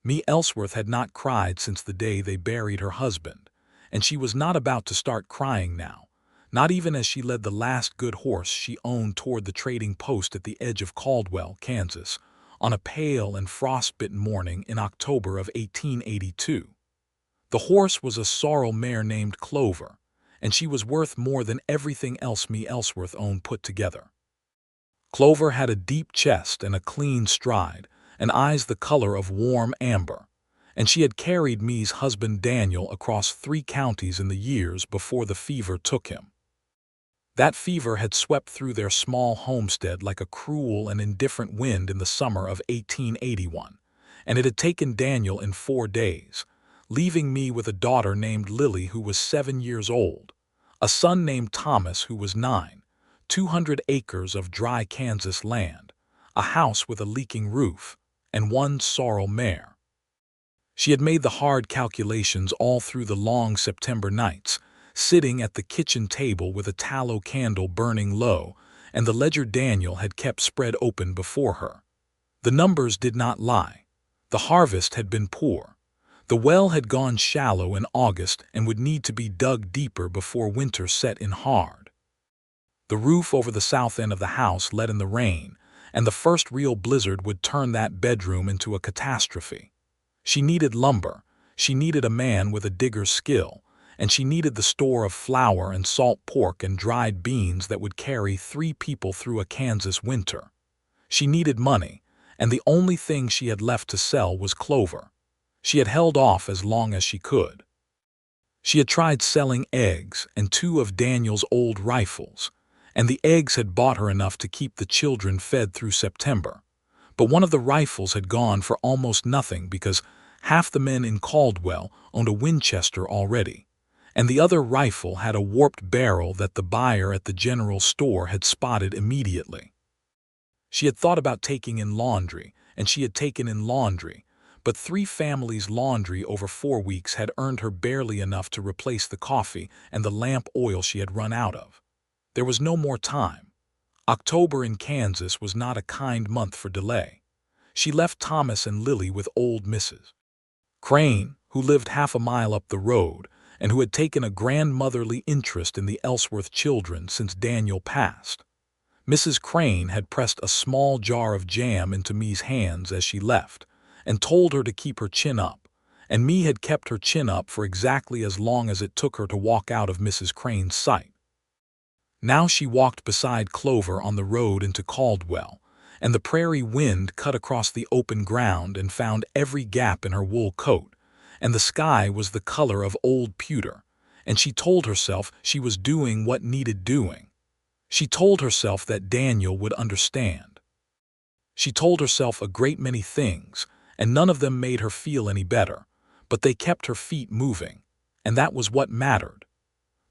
Mae Ellsworth had not cried since the day they buried her husband, and she was not about to start crying now, not even as she led the last good horse she owned toward the trading post at the edge of Caldwell, Kansas, on a pale and frostbitten morning in October of 1882. The horse was a sorrel mare named Clover, and she was worth more than everything else Mae Ellsworth owned put together. Clover had a deep chest and a clean stride, and eyes the color of warm amber, and she had carried Mae's husband Daniel across 3 counties in the years before the fever took him. That fever had swept through their small homestead like a cruel and indifferent wind in the summer of 1881, and it had taken Daniel in 4 days, leaving me with a daughter named Lily who was 7 years old, a son named Thomas who was 9, 200 acres of dry Kansas land, a house with a leaking roof, and 1 sorrel mare. She had made the hard calculations all through the long September nights, sitting at the kitchen table with a tallow candle burning low, and the ledger Daniel had kept spread open before her. The numbers did not lie. The harvest had been poor. The well had gone shallow in August and would need to be dug deeper before winter set in hard. The roof over the south end of the house let in the rain, and the first real blizzard would turn that bedroom into a catastrophe. She needed lumber, she needed a man with a digger's skill, and she needed the store of flour and salt pork and dried beans that would carry 3 people through a Kansas winter. She needed money, and the only thing she had left to sell was Clover. She had held off as long as she could. She had tried selling eggs and 2 of Daniel's old rifles, and the eggs had bought her enough to keep the children fed through September. But one of the rifles had gone for almost nothing because half the men in Caldwell owned a Winchester already, and the other rifle had a warped barrel that the buyer at the general store had spotted immediately. She had thought about taking in laundry, and she had taken in laundry, but 3 families' laundry over 4 weeks had earned her barely enough to replace the coffee and the lamp oil she had run out of. There was no more time. October in Kansas was not a kind month for delay. She left Thomas and Lily with old Mrs. Crane, who lived half a mile up the road, and who had taken a grandmotherly interest in the Ellsworth children since Daniel passed. Mrs. Crane had pressed a small jar of jam into Mae's hands as she left, and told her to keep her chin up, and Mae had kept her chin up for exactly as long as it took her to walk out of Mrs. Crane's sight. Now she walked beside Clover on the road into Caldwell, and the prairie wind cut across the open ground and found every gap in her wool coat, and the sky was the color of old pewter, and she told herself she was doing what needed doing. She told herself that Daniel would understand. She told herself a great many things, and none of them made her feel any better, but they kept her feet moving, and that was what mattered.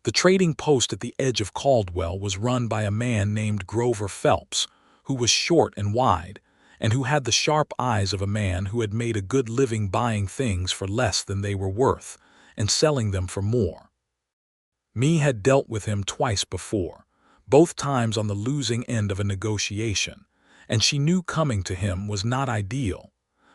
The trading post at the edge of Caldwell was run by a man named Grover Phelps, who was short and wide, and who had the sharp eyes of a man who had made a good living buying things for less than they were worth and selling them for more. Mae had dealt with him twice before, both times on the losing end of a negotiation, and she knew coming to him was not ideal,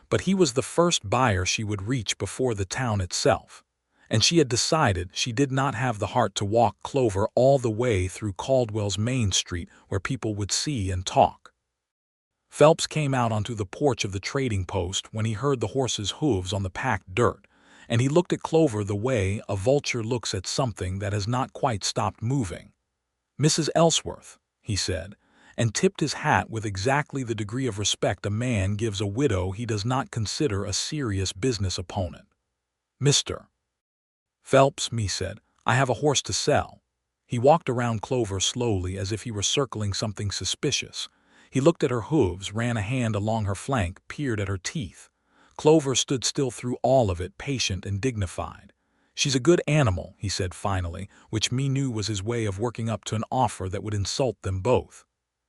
but he was the first buyer she would reach before the town itself, and she had decided she did not have the heart to walk Clover all the way through Caldwell's Main Street where people would see and talk. Phelps came out onto the porch of the trading post when he heard the horse's hooves on the packed dirt, and he looked at Clover the way a vulture looks at something that has not quite stopped moving. "Mrs. Ellsworth," he said, and tipped his hat with exactly the degree of respect a man gives a widow he does not consider a serious business opponent. "Mr. Phelps," Mae said, "I have a horse to sell." He walked around Clover slowly as if he were circling something suspicious. He looked at her hooves, ran a hand along her flank, peered at her teeth. Clover stood still through all of it, patient and dignified. "She's a good animal," he said finally, which Mae knew was his way of working up to an offer that would insult them both.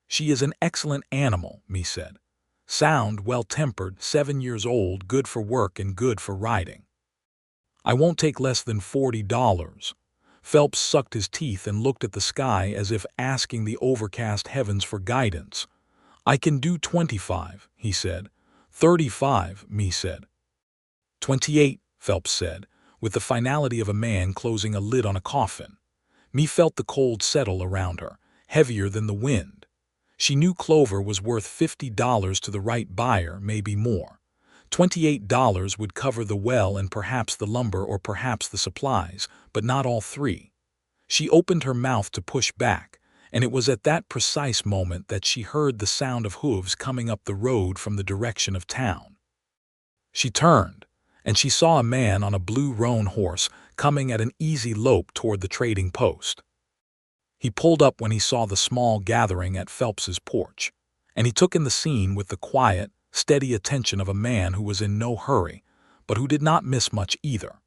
"She is an excellent animal," Mae said. "Sound, well-tempered, 7 years old, good for work and good for riding. I won't take less than $40. Phelps sucked his teeth and looked at the sky as if asking the overcast heavens for guidance. "I can do 25, he said. 35, Mae said. "28, Phelps said, with the finality of a man closing a lid on a coffin. Me felt the cold settle around her, heavier than the wind. She knew Clover was worth $50 to the right buyer, maybe more. $28 would cover the well and perhaps the lumber or perhaps the supplies, but not all three. She opened her mouth to push back, and it was at that precise moment that she heard the sound of hooves coming up the road from the direction of town. She turned, and she saw a man on a blue roan horse coming at an easy lope toward the trading post. He pulled up when he saw the small gathering at Phelps's porch, and he took in the scene with the quiet, steady attention of a man who was in no hurry, but who did not miss much either.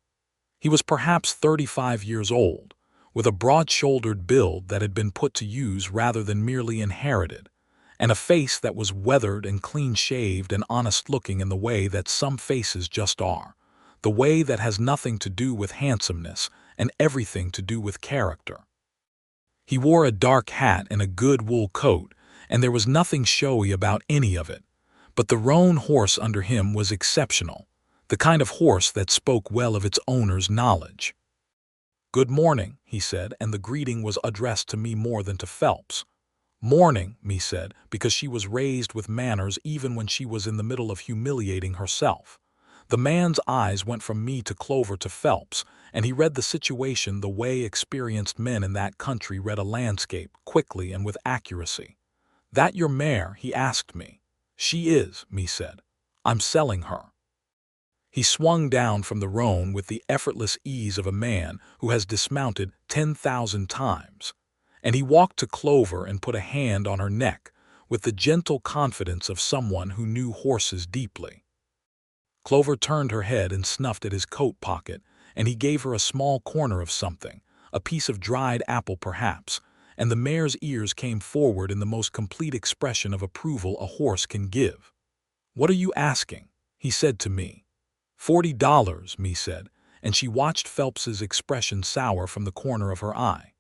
He was perhaps 35 years old, with a broad-shouldered build that had been put to use rather than merely inherited, and a face that was weathered and clean-shaved and honest-looking in the way that some faces just are, the way that has nothing to do with handsomeness and everything to do with character. He wore a dark hat and a good wool coat, and there was nothing showy about any of it, but the roan horse under him was exceptional, the kind of horse that spoke well of its owner's knowledge. "Good morning," he said, and the greeting was addressed to me more than to Phelps. "Morning," me said, because she was raised with manners even when she was in the middle of humiliating herself. The man's eyes went from me to Clover to Phelps, and he read the situation the way experienced men in that country read a landscape, quickly and with accuracy. "That your mare?" he asked me. "She is," me said. "I'm selling her." He swung down from the roan with the effortless ease of a man who has dismounted 10,000 times, and he walked to Clover and put a hand on her neck with the gentle confidence of someone who knew horses deeply. Clover turned her head and snuffed at his coat pocket, and he gave her a small corner of something, a piece of dried apple perhaps, and the mare's ears came forward in the most complete expression of approval a horse can give. "What are you asking?" he said to me. $40, me said, and she watched Phelps's expression sour from the corner of her eye.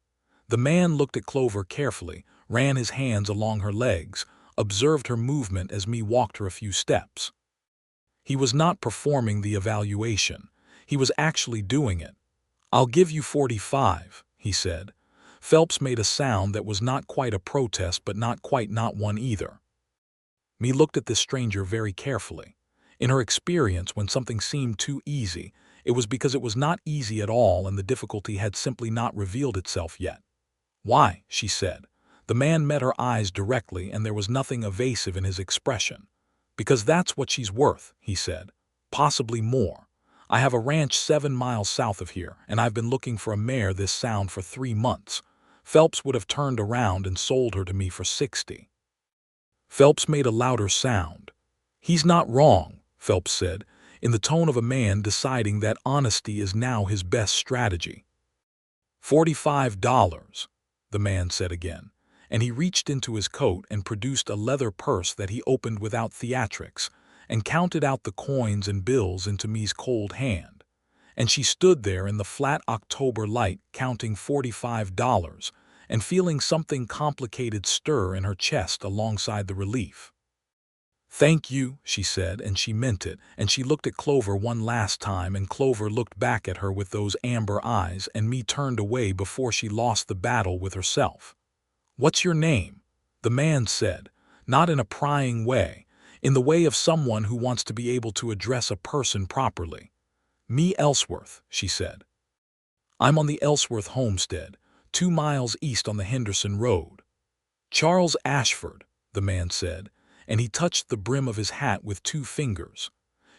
The man looked at Clover carefully, ran his hands along her legs, observed her movement as me walked her a few steps. He was not performing the evaluation. He was actually doing it. "I'll give you 45, he said. Phelps made a sound that was not quite a protest but not quite not one either. Me looked at this stranger very carefully. In her experience, when something seemed too easy, it was because it was not easy at all and the difficulty had simply not revealed itself yet. "Why?" she said. The man met her eyes directly and there was nothing evasive in his expression. "Because that's what she's worth," he said. "Possibly more. I have a ranch 7 miles south of here, and I've been looking for a mare this sound for 3 months. Phelps would have turned around and sold her to me for 60. Phelps made a louder sound. "He's not wrong," Phelps said, in the tone of a man deciding that honesty is now his best strategy. $45, the man said again, and he reached into his coat and produced a leather purse that he opened without theatrics and counted out the coins and bills into me's cold hand. And she stood there in the flat October light counting $45 and feeling something complicated stir in her chest alongside the relief. "Thank you," she said, and she meant it, and she looked at Clover one last time, and Clover looked back at her with those amber eyes, and me turned away before she lost the battle with herself. "What's your name?" the man said, not in a prying way, in the way of someone who wants to be able to address a person properly. "Mae Ellsworth," she said. "I'm on the Ellsworth homestead, 2 miles east on the Henderson Road." "Charles Ashford," the man said, and he touched the brim of his hat with 2 fingers.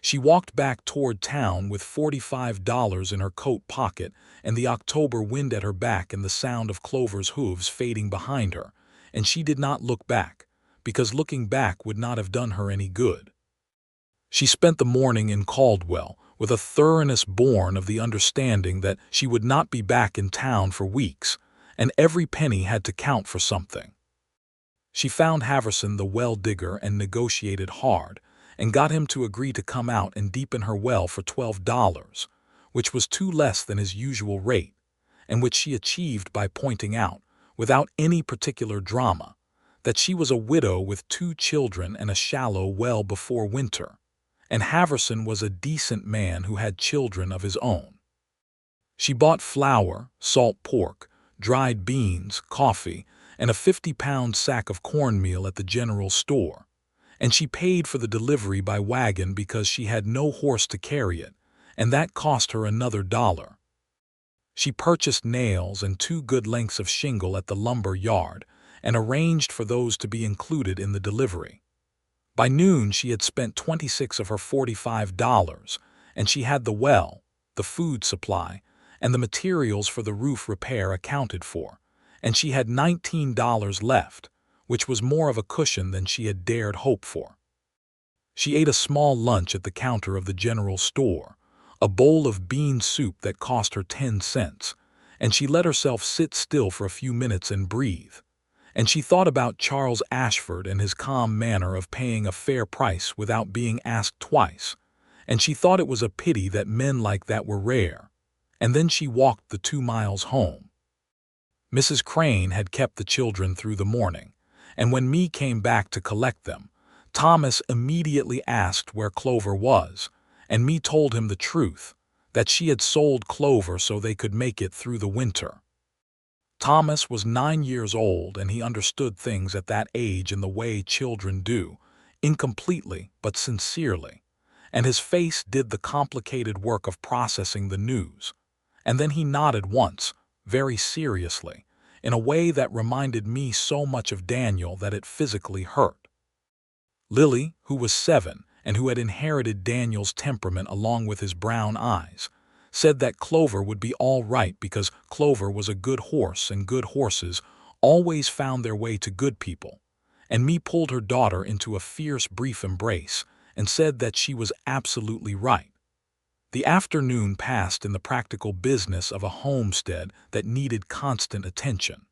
She walked back toward town with $45 in her coat pocket and the October wind at her back and the sound of Clover's hooves fading behind her, and she did not look back, because looking back would not have done her any good. She spent the morning in Caldwell with a thoroughness born of the understanding that she would not be back in town for weeks, and every penny had to count for something. She found Haverson the well digger and negotiated hard, and got him to agree to come out and deepen her well for $12, which was 2 less than his usual rate, and which she achieved by pointing out, without any particular drama, that she was a widow with 2 children and a shallow well before winter, and Haverson was a decent man who had children of his own. She bought flour, salt pork, dried beans, coffee, and a 50-pound sack of cornmeal at the general store, and she paid for the delivery by wagon because she had no horse to carry it, and that cost her another $1. She purchased nails and 2 good lengths of shingle at the lumber yard and arranged for those to be included in the delivery. By noon she had spent 26 of her $45, and she had the well, the food supply, and the materials for the roof repair accounted for, and she had $19 left, which was more of a cushion than she had dared hope for. She ate a small lunch at the counter of the general store, a bowl of bean soup that cost her 10 cents, and she let herself sit still for a few minutes and breathe. And she thought about Charles Ashford and his calm manner of paying a fair price without being asked twice, and she thought it was a pity that men like that were rare. And then she walked the 2 miles home. Mrs. Crane had kept the children through the morning, and when Mae came back to collect them, Thomas immediately asked where Clover was, and Mae told him the truth, that she had sold Clover so they could make it through the winter. Thomas was 9 years old, and he understood things at that age in the way children do, incompletely but sincerely, and his face did the complicated work of processing the news. And then he nodded once, very seriously, in a way that reminded me so much of Daniel that it physically hurt. Lily, who was 7 and who had inherited Daniel's temperament along with his brown eyes, said that Clover would be all right because Clover was a good horse and good horses always found their way to good people, and Mae pulled her daughter into a fierce brief embrace and said that she was absolutely right. The afternoon passed in the practical business of a homestead that needed constant attention.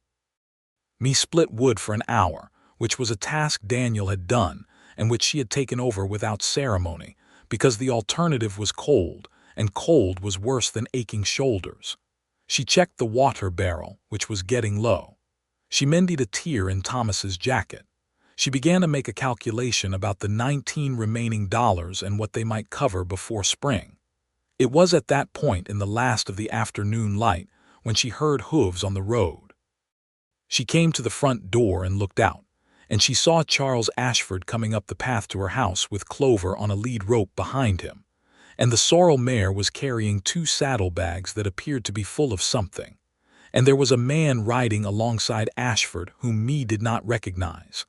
Mae split wood for an hour, which was a task Daniel had done and which she had taken over without ceremony, because the alternative was cold, and cold was worse than aching shoulders. She checked the water barrel, which was getting low. She mended a tear in Thomas's jacket. She began to make a calculation about the 19 remaining dollars and what they might cover before spring. It was at that point in the last of the afternoon light when she heard hooves on the road. She came to the front door and looked out, and she saw Charles Ashford coming up the path to her house with Clover on a lead rope behind him, and the sorrel mare was carrying 2 saddlebags that appeared to be full of something, and there was a man riding alongside Ashford whom Mae did not recognize,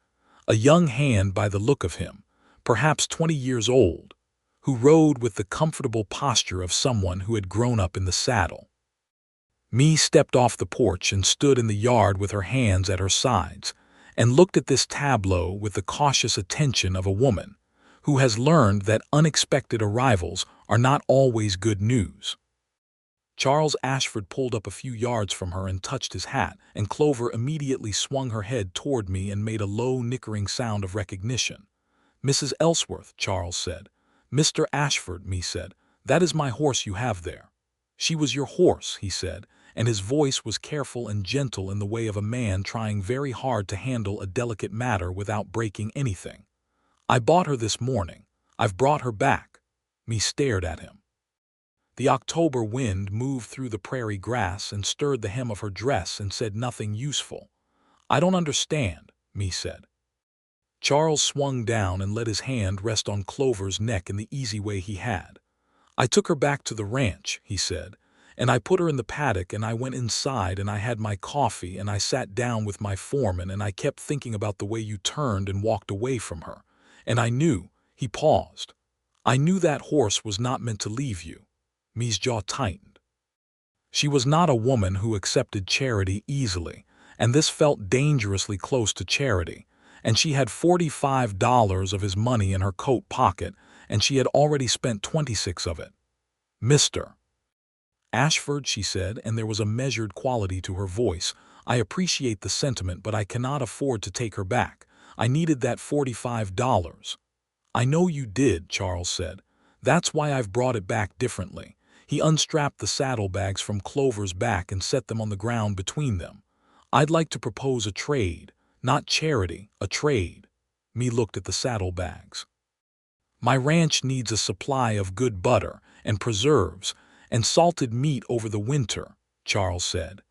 a young hand by the look of him, perhaps 20 years old, who rode with the comfortable posture of someone who had grown up in the saddle. Mae stepped off the porch and stood in the yard with her hands at her sides and looked at this tableau with the cautious attention of a woman who has learned that unexpected arrivals are not always good news. Charles Ashford pulled up a few yards from her and touched his hat, and Clover immediately swung her head toward me and made a low, nickering sound of recognition. "Mrs. Ellsworth," Charles said. "Mr. Ashford," Mae said. "That is my horse you have there." "She was your horse," he said, and his voice was careful and gentle in the way of a man trying very hard to handle a delicate matter without breaking anything. "I bought her this morning. I've brought her back." Mae stared at him. The October wind moved through the prairie grass and stirred the hem of her dress and said nothing useful. "I don't understand," Mae said. Charles swung down and let his hand rest on Clover's neck in the easy way he had. "I took her back to the ranch," he said, "and I put her in the paddock and I went inside and I had my coffee and I sat down with my foreman and I kept thinking about the way you turned and walked away from her. And I knew," he paused, "I knew that horse was not meant to leave you." Mae's jaw tightened. She was not a woman who accepted charity easily, and this felt dangerously close to charity. And she had $45 of his money in her coat pocket, and she had already spent 26 of it. "Mr. Ashford," she said, and there was a measured quality to her voice, "I appreciate the sentiment, but I cannot afford to take her back. I needed that $45. "I know you did," Charles said. "That's why I've brought it back differently." He unstrapped the saddlebags from Clover's back and set them on the ground between them. "I'd like to propose a trade. Not charity, a trade." Mae looked at the saddlebags. My ranch needs a supply of good butter and preserves and salted meat over the winter, Charles said.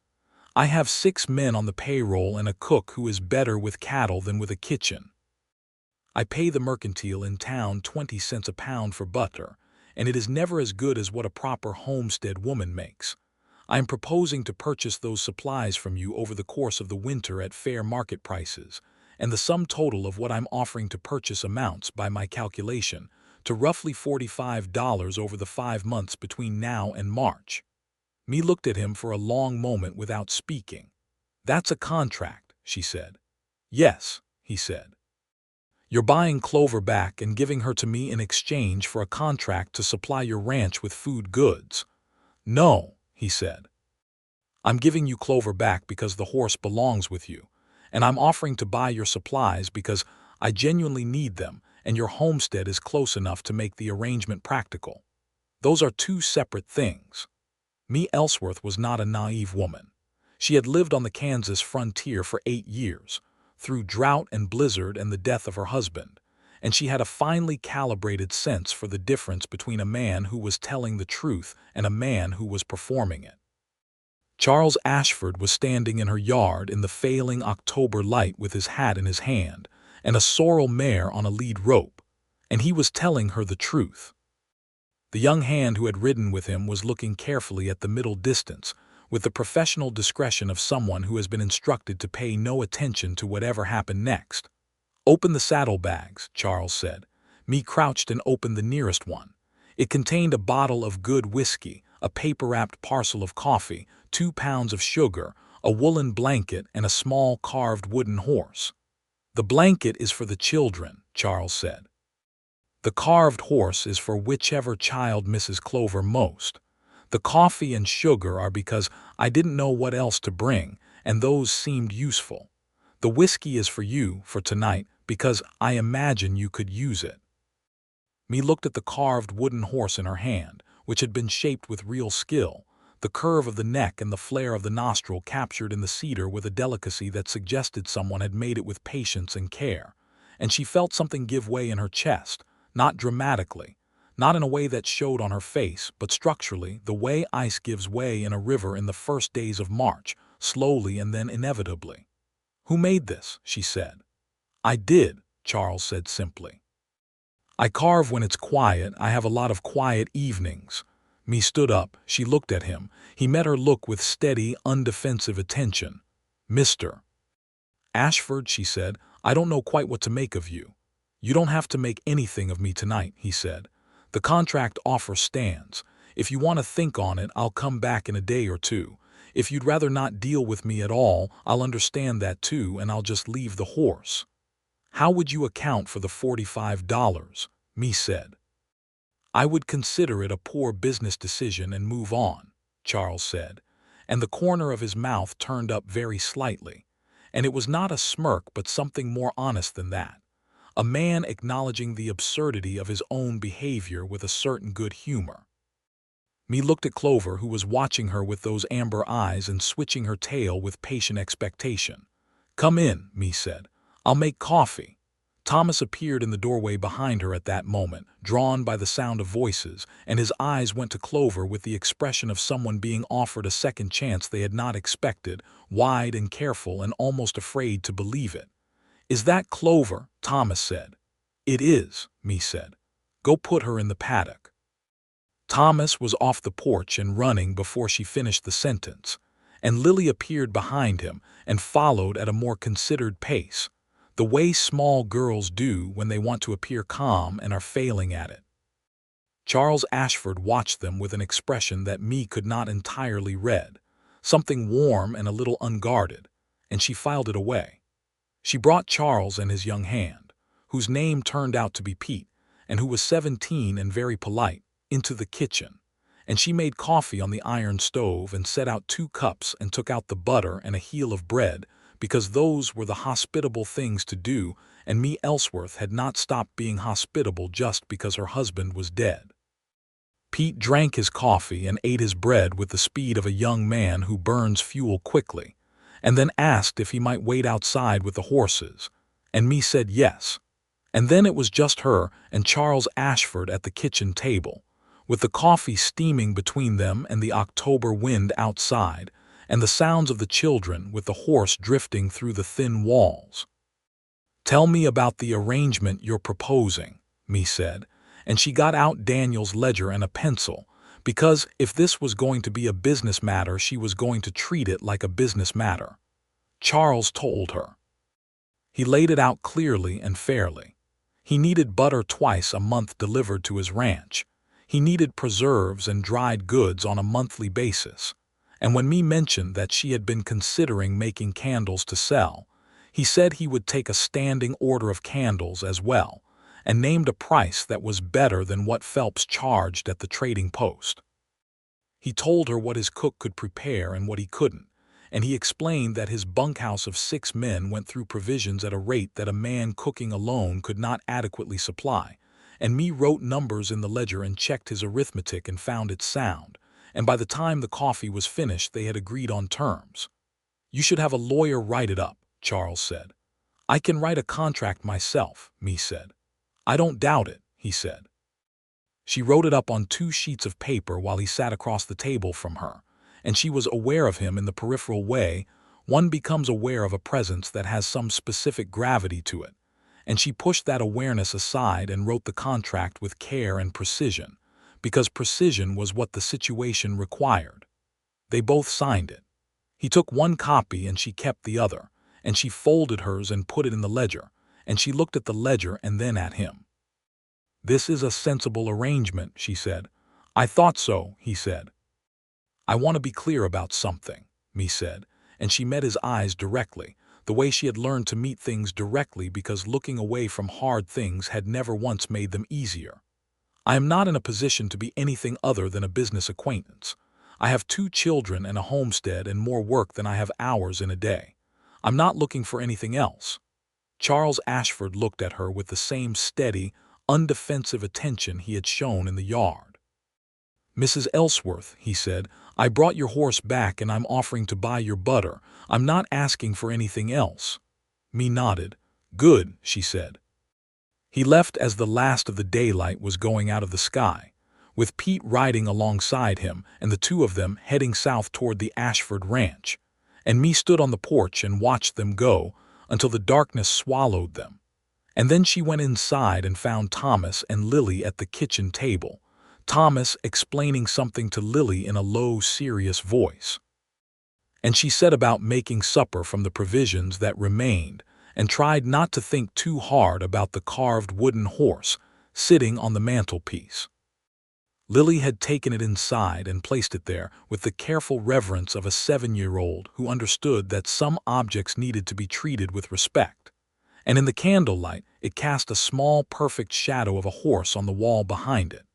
I have 6 men on the payroll and a cook who is better with cattle than with a kitchen. I pay the mercantile in town 20 cents a pound for butter, and it is never as good as what a proper homestead woman makes. I am proposing to purchase those supplies from you over the course of the winter at fair market prices, and the sum total of what I'm offering to purchase amounts, by my calculation, to roughly $45 over the 5 months between now and March. Me looked at him for a long moment without speaking. That's a contract, she said. Yes, he said. You're buying Clover back and giving her to me in exchange for a contract to supply your ranch with food goods. No, he said. I'm giving you Clover back because the horse belongs with you, and I'm offering to buy your supplies because I genuinely need them, and your homestead is close enough to make the arrangement practical. Those are 2 separate things. Mae Ellsworth was not a naive woman. She had lived on the Kansas frontier for 8 years, through drought and blizzard and the death of her husband, and she had a finely calibrated sense for the difference between a man who was telling the truth and a man who was performing it. Charles Ashford was standing in her yard in the failing October light with his hat in his hand and a sorrel mare on a lead rope, and he was telling her the truth. The young hand who had ridden with him was looking carefully at the middle distance, with the professional discretion of someone who has been instructed to pay no attention to whatever happened next. Open the saddlebags, Charles said. Me crouched and opened the nearest one. It contained a bottle of good whiskey, a paper-wrapped parcel of coffee, 2 pounds of sugar, a woolen blanket, and a small carved wooden horse. The blanket is for the children, Charles said. The carved horse is for whichever child misses Clover most. The coffee and sugar are because I didn't know what else to bring, and those seemed useful. The whiskey is for you, for tonight, because I imagine you could use it. Me looked at the carved wooden horse in her hand, which had been shaped with real skill, the curve of the neck and the flare of the nostril captured in the cedar with a delicacy that suggested someone had made it with patience and care, and she felt something give way in her chest, not dramatically, not in a way that showed on her face, but structurally, the way ice gives way in a river in the first days of March, slowly and then inevitably. Who made this? She said. I did, Charles said simply. I carve when it's quiet. I have a lot of quiet evenings. Me stood up. She looked at him. He met her look with steady, undefensive attention. Mr. Ashford, she said, I don't know quite what to make of you. You don't have to make anything of me tonight, he said. The contract offer stands. If you want to think on it, I'll come back in a day or 2. If you'd rather not deal with me at all, I'll understand that too, and I'll just leave the horse. How would you account for the $45? Me said. I would consider it a poor business decision and move on, Charles said, and the corner of his mouth turned up very slightly, and it was not a smirk but something more honest than that. A man acknowledging the absurdity of his own behavior with a certain good humor. Me looked at Clover, who was watching her with those amber eyes and switching her tail with patient expectation. Come in, me said. I'll make coffee. Thomas appeared in the doorway behind her at that moment, drawn by the sound of voices, and his eyes went to Clover with the expression of someone being offered a second chance they had not expected, wide and careful and almost afraid to believe it. Is that Clover? Thomas said. It is, me said. Go put her in the paddock. Thomas was off the porch and running before she finished the sentence, and Lily appeared behind him and followed at a more considered pace, the way small girls do when they want to appear calm and are failing at it. Charles Ashford watched them with an expression that me could not entirely read, something warm and a little unguarded, and she filed it away. She brought Charles and his young hand, whose name turned out to be Pete, and who was 17 and very polite, into the kitchen, and she made coffee on the iron stove and set out 2 cups and took out the butter and a heel of bread, because those were the hospitable things to do, and Mae Ellsworth had not stopped being hospitable just because her husband was dead. Pete drank his coffee and ate his bread with the speed of a young man who burns fuel quickly, and then asked if he might wait outside with the horses, and me said yes. And then it was just her and Charles Ashford at the kitchen table, with the coffee steaming between them and the October wind outside, and the sounds of the children with the horse drifting through the thin walls. "Tell me about the arrangement you're proposing," Mae said, and she got out Daniel's ledger and a pencil, because if this was going to be a business matter, she was going to treat it like a business matter. Charles told her. He laid it out clearly and fairly. He needed butter twice a month delivered to his ranch. He needed preserves and dried goods on a monthly basis. And when Mae mentioned that she had been considering making candles to sell, he said he would take a standing order of candles as well, and named a price that was better than what Phelps charged at the trading post. He told her what his cook could prepare and what he couldn't, and he explained that his bunkhouse of 6 men went through provisions at a rate that a man cooking alone could not adequately supply, and Mae wrote numbers in the ledger and checked his arithmetic and found it sound, and by the time the coffee was finished they had agreed on terms. "You should have a lawyer write it up," Charles said. "I can write a contract myself," Mae said. "I don't doubt it," he said. She wrote it up on 2 sheets of paper while he sat across the table from her, and she was aware of him in the peripheral way one becomes aware of a presence that has some specific gravity to it, and she pushed that awareness aside and wrote the contract with care and precision, because precision was what the situation required. They both signed it. He took one copy and she kept the other, and she folded hers and put it in the ledger, and she looked at the ledger and then at him. "This is a sensible arrangement," she said. "I thought so," he said. "I want to be clear about something," Mae said, and she met his eyes directly, the way she had learned to meet things directly because looking away from hard things had never once made them easier. "I am not in a position to be anything other than a business acquaintance. I have 2 children and a homestead and more work than I have hours in a day. I'm not looking for anything else." Charles Ashford looked at her with the same steady, undefensive attention he had shown in the yard. "Mrs. Ellsworth," he said, "I brought your horse back and I'm offering to buy your butter. I'm not asking for anything else." Mae nodded. "Good," she said. He left as the last of the daylight was going out of the sky, with Pete riding alongside him and the 2 of them heading south toward the Ashford ranch, and Mae stood on the porch and watched them go until the darkness swallowed them. And then she went inside and found Thomas and Lily at the kitchen table, Thomas explaining something to Lily in a low, serious voice. And she set about making supper from the provisions that remained and tried not to think too hard about the carved wooden horse sitting on the mantelpiece. Lily had taken it inside and placed it there with the careful reverence of a 7-year-old who understood that some objects needed to be treated with respect. And in the candlelight it cast a small, perfect shadow of a horse on the wall behind it.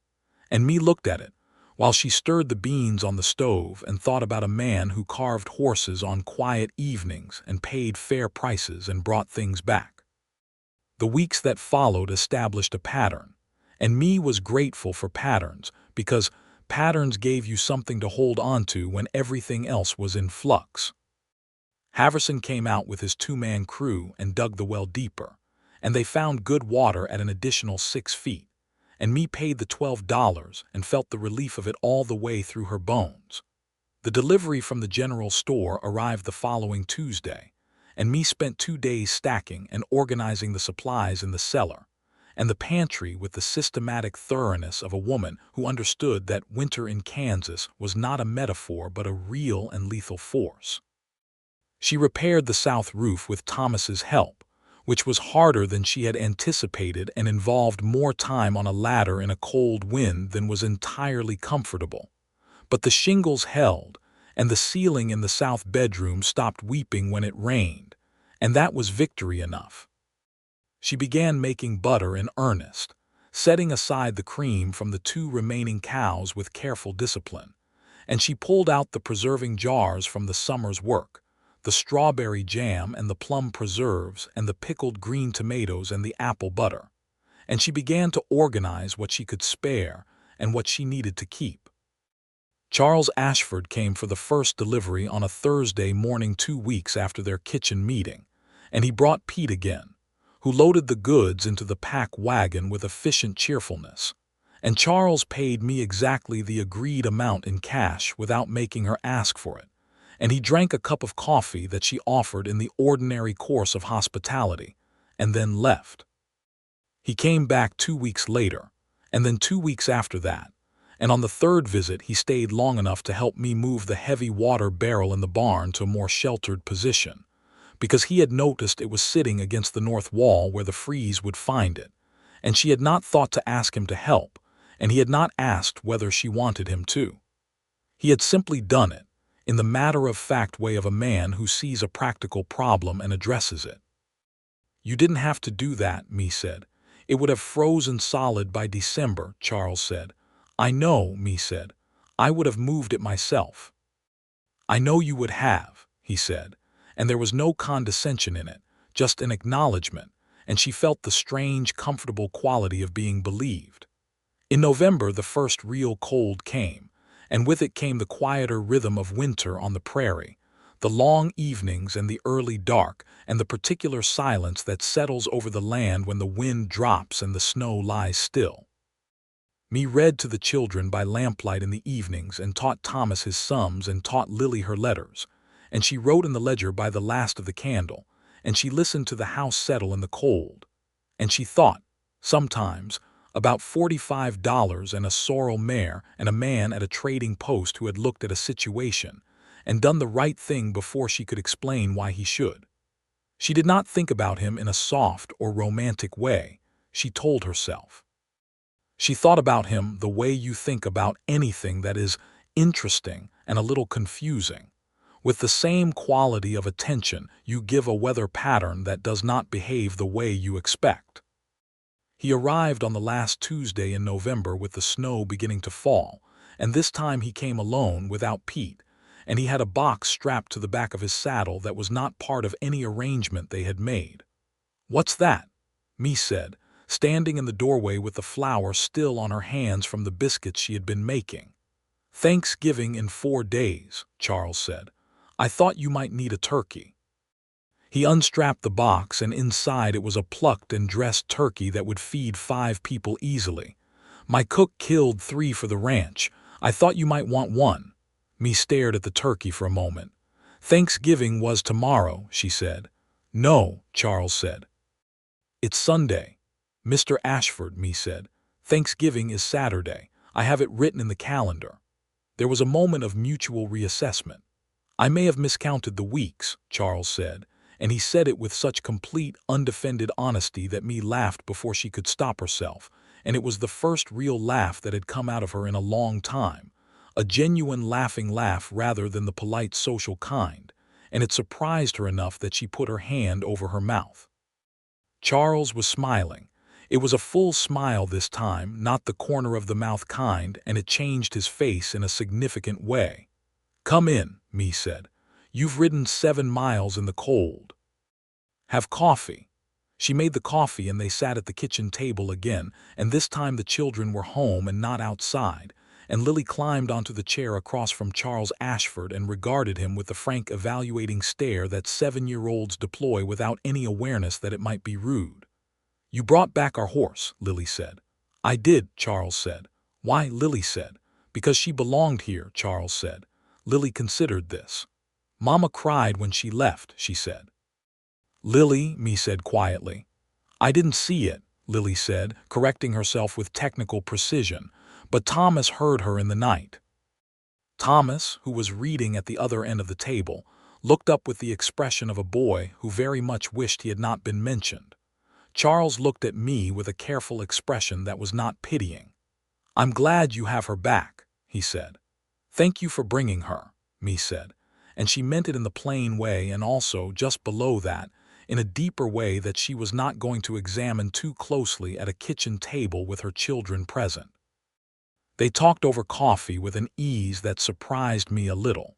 And Mae looked at it, while she stirred the beans on the stove and thought about a man who carved horses on quiet evenings and paid fair prices and brought things back. The weeks that followed established a pattern, and Mae was grateful for patterns because patterns gave you something to hold on to when everything else was in flux. Haverson came out with his 2-man crew and dug the well deeper, and they found good water at an additional 6 feet, and Mae paid the $12 and felt the relief of it all the way through her bones. The delivery from the general store arrived the following Tuesday, and Mae spent 2 days stacking and organizing the supplies in the cellar and the pantry with the systematic thoroughness of a woman who understood that winter in Kansas was not a metaphor but a real and lethal force. She repaired the south roof with Thomas's help, which was harder than she had anticipated and involved more time on a ladder in a cold wind than was entirely comfortable. But the shingles held, and the ceiling in the south bedroom stopped weeping when it rained, and that was victory enough. She began making butter in earnest, setting aside the cream from the 2 remaining cows with careful discipline, and she pulled out the preserving jars from the summer's work, the strawberry jam and the plum preserves and the pickled green tomatoes and the apple butter, and she began to organize what she could spare and what she needed to keep. Charles Ashford came for the first delivery on a Thursday morning 2 weeks after their kitchen meeting, and he brought Pete again, who loaded the goods into the pack wagon with efficient cheerfulness. And Charles paid me exactly the agreed amount in cash without making her ask for it, and he drank a cup of coffee that she offered in the ordinary course of hospitality, and then left. He came back 2 weeks later, and then 2 weeks after that, and on the third visit he stayed long enough to help me move the heavy water barrel in the barn to a more sheltered position, because he had noticed it was sitting against the north wall where the freeze would find it, and she had not thought to ask him to help, and he had not asked whether she wanted him to. He had simply done it, in the matter-of-fact way of a man who sees a practical problem and addresses it. "You didn't have to do that," Mae said. "It would have frozen solid by December," Charles said. "I know," Mae said. "I would have moved it myself." "I know you would have," he said, and there was no condescension in it, just an acknowledgement, and she felt the strange, comfortable quality of being believed. In November, the first real cold came, and with it came the quieter rhythm of winter on the prairie, the long evenings and the early dark, and the particular silence that settles over the land when the wind drops and the snow lies still. Me read to the children by lamplight in the evenings and taught Thomas his sums and taught Lily her letters, and she wrote in the ledger by the last of the candle, and she listened to the house settle in the cold, and she thought, sometimes, about $45 and a sorrel mare and a man at a trading post who had looked at a situation and done the right thing before she could explain why he should. She did not think about him in a soft or romantic way, she told herself. She thought about him the way you think about anything that is interesting and a little confusing, with the same quality of attention you give a weather pattern that does not behave the way you expect. He arrived on the last Tuesday in November with the snow beginning to fall, and this time he came alone without Pete, and he had a box strapped to the back of his saddle that was not part of any arrangement they had made. "What's that?" Mae said, standing in the doorway with the flour still on her hands from the biscuits she had been making. "Thanksgiving in 4 days, Charles said. "I thought you might need a turkey." He unstrapped the box, and inside it was a plucked and dressed turkey that would feed 5 people easily. "My cook killed 3 for the ranch. I thought you might want one." Mae stared at the turkey for a moment. "Thanksgiving was tomorrow," she said. "No," Charles said. "It's Sunday." "Mr. Ashford," Mae said. "Thanksgiving is Saturday. I have it written in the calendar." There was a moment of mutual reassessment. "I may have miscounted the weeks," Charles said, and he said it with such complete, undefended honesty that Mae laughed before she could stop herself, and it was the first real laugh that had come out of her in a long time, a genuine laughing laugh rather than the polite social kind, and it surprised her enough that she put her hand over her mouth. Charles was smiling. It was a full smile this time, not the corner of the mouth kind, and it changed his face in a significant way. "Come in," Mae said. "You've ridden 7 miles in the cold. Have coffee." She made the coffee and they sat at the kitchen table again, and this time the children were home and not outside, and Lily climbed onto the chair across from Charles Ashford and regarded him with the frank evaluating stare that 7-year-olds deploy without any awareness that it might be rude. "You brought back our horse," Lily said. "I did," Charles said. "Why?" Lily said. "Because she belonged here," Charles said. Lily considered this. "Mama cried when she left," she said. "Lily," Mae said quietly. "I didn't see it," Lily said, correcting herself with technical precision, "but Thomas heard her in the night." Thomas, who was reading at the other end of the table, looked up with the expression of a boy who very much wished he had not been mentioned. Charles looked at me with a careful expression that was not pitying. "I'm glad you have her back," he said. "Thank you for bringing her," Mae said, and she meant it in the plain way and also, just below that, in a deeper way that she was not going to examine too closely at a kitchen table with her children present. They talked over coffee with an ease that surprised me a little,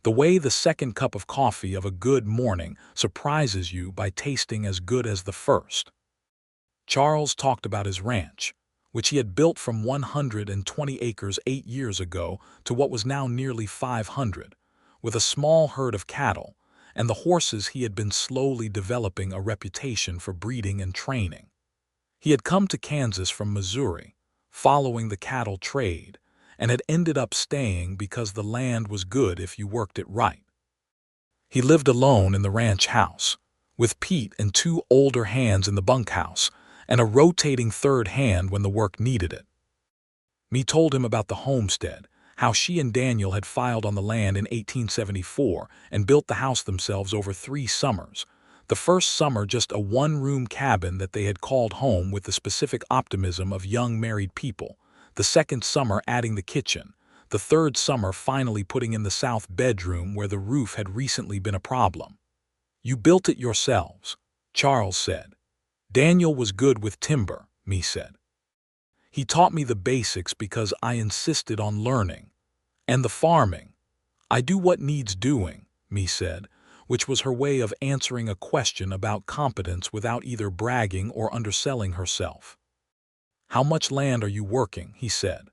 the way the second cup of coffee of a good morning surprises you by tasting as good as the first. Charles talked about his ranch, which he had built from 120 acres 8 years ago to what was now nearly 500, with a small herd of cattle, and the horses he had been slowly developing a reputation for breeding and training. He had come to Kansas from Missouri, following the cattle trade, and had ended up staying because the land was good if you worked it right. He lived alone in the ranch house, with Pete and two older hands in the bunkhouse, and a rotating third hand when the work needed it. Mae told him about the homestead, how she and Daniel had filed on the land in 1874 and built the house themselves over 3 summers. The first summer just a one-room cabin that they had called home with the specific optimism of young married people. The second summer adding the kitchen. The third summer finally putting in the south bedroom where the roof had recently been a problem. "You built it yourselves," Charles said. "Daniel was good with timber," Mae said. "He taught me the basics because I insisted on learning. And the farming. I do what needs doing," Mae said, which was her way of answering a question about competence without either bragging or underselling herself. "How much land are you working?" he said.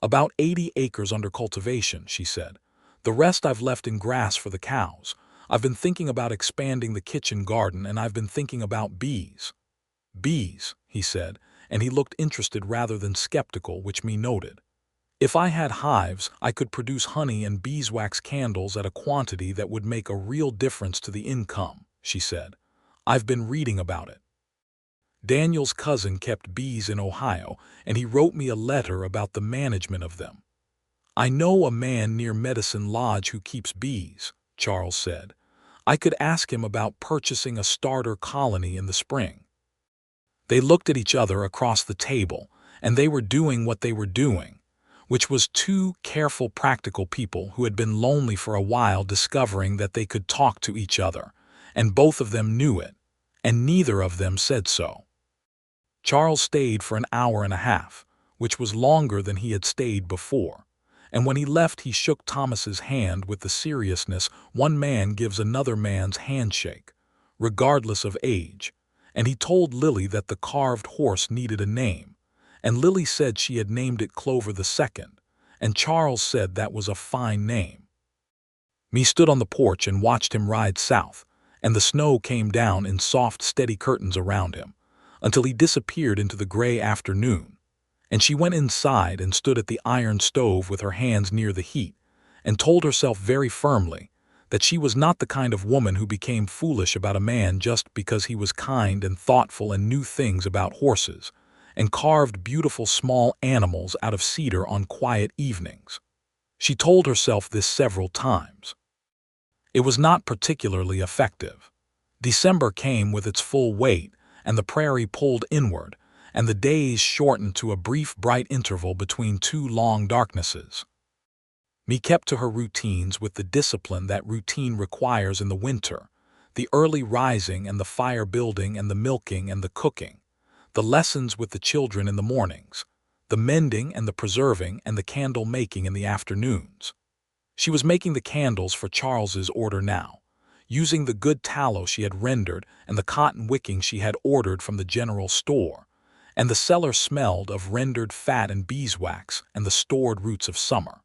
"About 80 acres under cultivation," she said. "The rest I've left in grass for the cows. I've been thinking about expanding the kitchen garden, and I've been thinking about bees." "Bees," he said, and he looked interested rather than skeptical, which Mae noted. "If I had hives, I could produce honey and beeswax candles at a quantity that would make a real difference to the income," she said. "I've been reading about it. Daniel's cousin kept bees in Ohio, and he wrote me a letter about the management of them." "I know a man near Medicine Lodge who keeps bees," Charles said. "I could ask him about purchasing a starter colony in the spring." They looked at each other across the table, and they were doing what they were doing, which was two careful, practical people who had been lonely for a while discovering that they could talk to each other, and both of them knew it, and neither of them said so. Charles stayed for an hour and a half, which was longer than he had stayed before, and when he left he shook Thomas's hand with the seriousness one man gives another man's handshake, regardless of age, and he told Lily that the carved horse needed a name, and Lily said she had named it Clover II, and Charles said that was a fine name. Mae stood on the porch and watched him ride south, and the snow came down in soft, steady curtains around him, until he disappeared into the gray afternoon, and she went inside and stood at the iron stove with her hands near the heat, and told herself very firmly that she was not the kind of woman who became foolish about a man just because he was kind and thoughtful and knew things about horses, and carved beautiful small animals out of cedar on quiet evenings. She told herself this several times. It was not particularly effective. December came with its full weight, and the prairie pulled inward, and the days shortened to a brief bright interval between two long darknesses. Mae kept to her routines with the discipline that routine requires in the winter, the early rising and the fire building and the milking and the cooking, the lessons with the children in the mornings, the mending and the preserving and the candle making in the afternoons. She was making the candles for Charles's order now, using the good tallow she had rendered and the cotton wicking she had ordered from the general store, and the cellar smelled of rendered fat and beeswax and the stored roots of summer.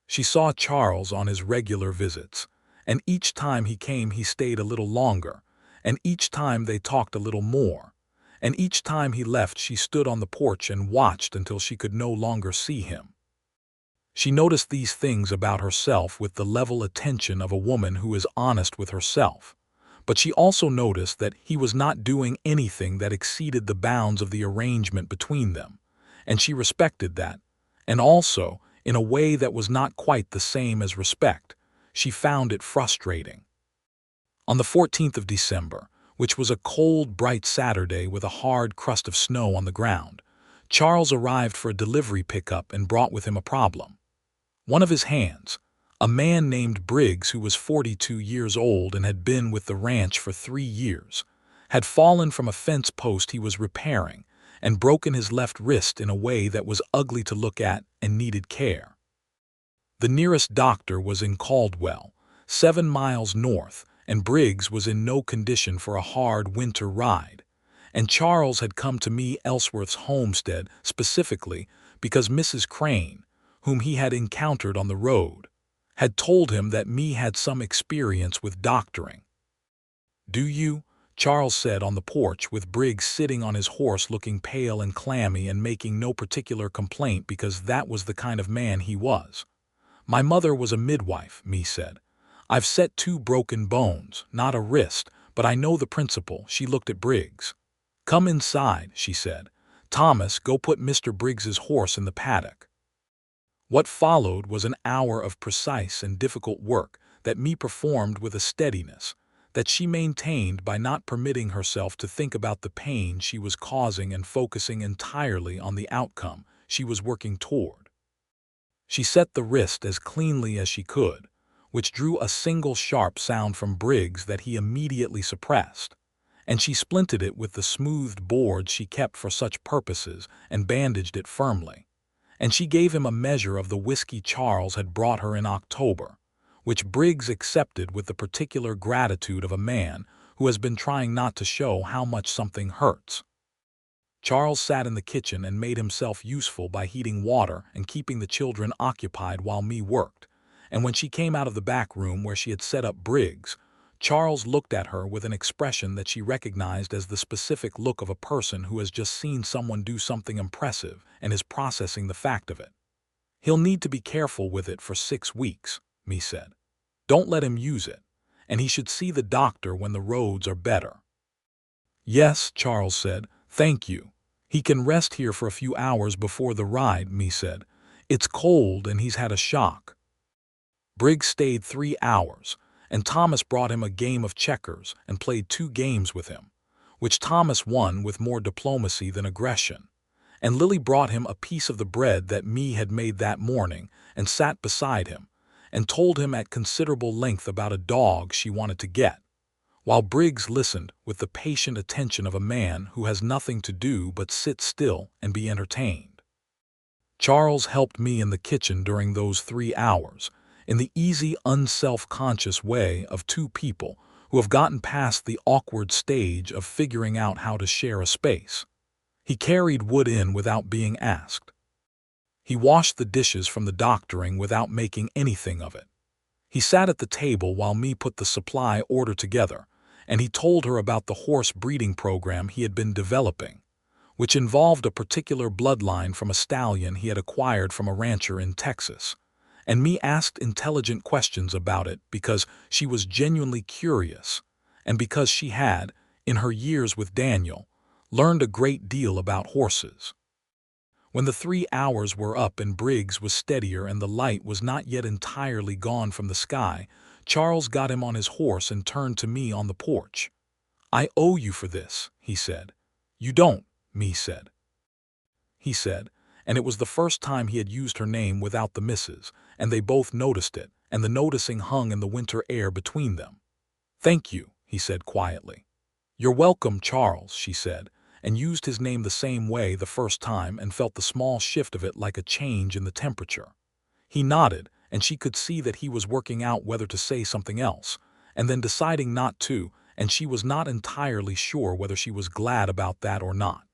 She saw Charles on his regular visits, and each time he came he stayed a little longer, and each time they talked a little more, and each time he left she stood on the porch and watched until she could no longer see him. She noticed these things about herself with the level attention of a woman who is honest with herself, but she also noticed that he was not doing anything that exceeded the bounds of the arrangement between them, and she respected that, and also, in a way that was not quite the same as respect, she found it frustrating. On the 14th of December, which was a cold, bright Saturday with a hard crust of snow on the ground, Charles arrived for a delivery pickup and brought with him a problem. One of his hands, a man named Briggs who was 42 years old and had been with the ranch for 3 years, had fallen from a fence post he was repairing and broken his left wrist in a way that was ugly to look at and needed care. The nearest doctor was in Caldwell, 7 miles north, and Briggs was in no condition for a hard winter ride, and Charles had come to Mae Ellsworth's homestead specifically because Mrs. Crane, whom he had encountered on the road, had told him that Mae had some experience with doctoring. "Do you?" Charles said on the porch, with Briggs sitting on his horse looking pale and clammy and making no particular complaint because that was the kind of man he was. "My mother was a midwife," Mae said. "I've set 2 broken bones, not a wrist, but I know the principle." She looked at Briggs. "Come inside," she said. "Thomas, go put Mr. Briggs's horse in the paddock." What followed was an hour of precise and difficult work that Mae performed with a steadiness that she maintained by not permitting herself to think about the pain she was causing and focusing entirely on the outcome she was working toward. She set the wrist as cleanly as she could, which drew a single sharp sound from Briggs that he immediately suppressed, and she splinted it with the smoothed boards she kept for such purposes and bandaged it firmly. And she gave him a measure of the whiskey Charles had brought her in October, which Briggs accepted with the particular gratitude of a man who has been trying not to show how much something hurts. Charles sat in the kitchen and made himself useful by heating water and keeping the children occupied while Mae worked, and when she came out of the back room where she had set up Briggs, Charles looked at her with an expression that she recognized as the specific look of a person who has just seen someone do something impressive and is processing the fact of it. "He'll need to be careful with it for 6 weeks, Mae said. "Don't let him use it, and he should see the doctor when the roads are better." "Yes," Charles said, "thank you. He can rest here for a few hours before the ride," Mae said. "It's cold and he's had a shock." Briggs stayed 3 hours, and Thomas brought him a game of checkers and played 2 games with him, which Thomas won with more diplomacy than aggression. And Lily brought him a piece of the bread that Mae had made that morning and sat beside him, and told him at considerable length about a dog she wanted to get, while Briggs listened with the patient attention of a man who has nothing to do but sit still and be entertained. Charles helped Mae in the kitchen during those 3 hours, in the easy, unself-conscious way of 2 people who have gotten past the awkward stage of figuring out how to share a space. He carried wood in without being asked. He washed the dishes from the doctoring without making anything of it. He sat at the table while Mae put the supply order together, and he told her about the horse breeding program he had been developing, which involved a particular bloodline from a stallion he had acquired from a rancher in Texas. And Mae asked intelligent questions about it because she was genuinely curious, and because she had, in her years with Daniel, learned a great deal about horses. When the 3 hours were up and Briggs was steadier and the light was not yet entirely gone from the sky, Charles got him on his horse and turned to Mae on the porch. "I owe you for this," he said. "You don't," Mae said. He said, and it was the first time he had used her name without the misses, and they both noticed it, and the noticing hung in the winter air between them. "Thank you," he said quietly. "You're welcome, Charles," she said, and used his name the same way the first time and felt the small shift of it like a change in the temperature. He nodded, and she could see that he was working out whether to say something else, and then deciding not to, and she was not entirely sure whether she was glad about that or not.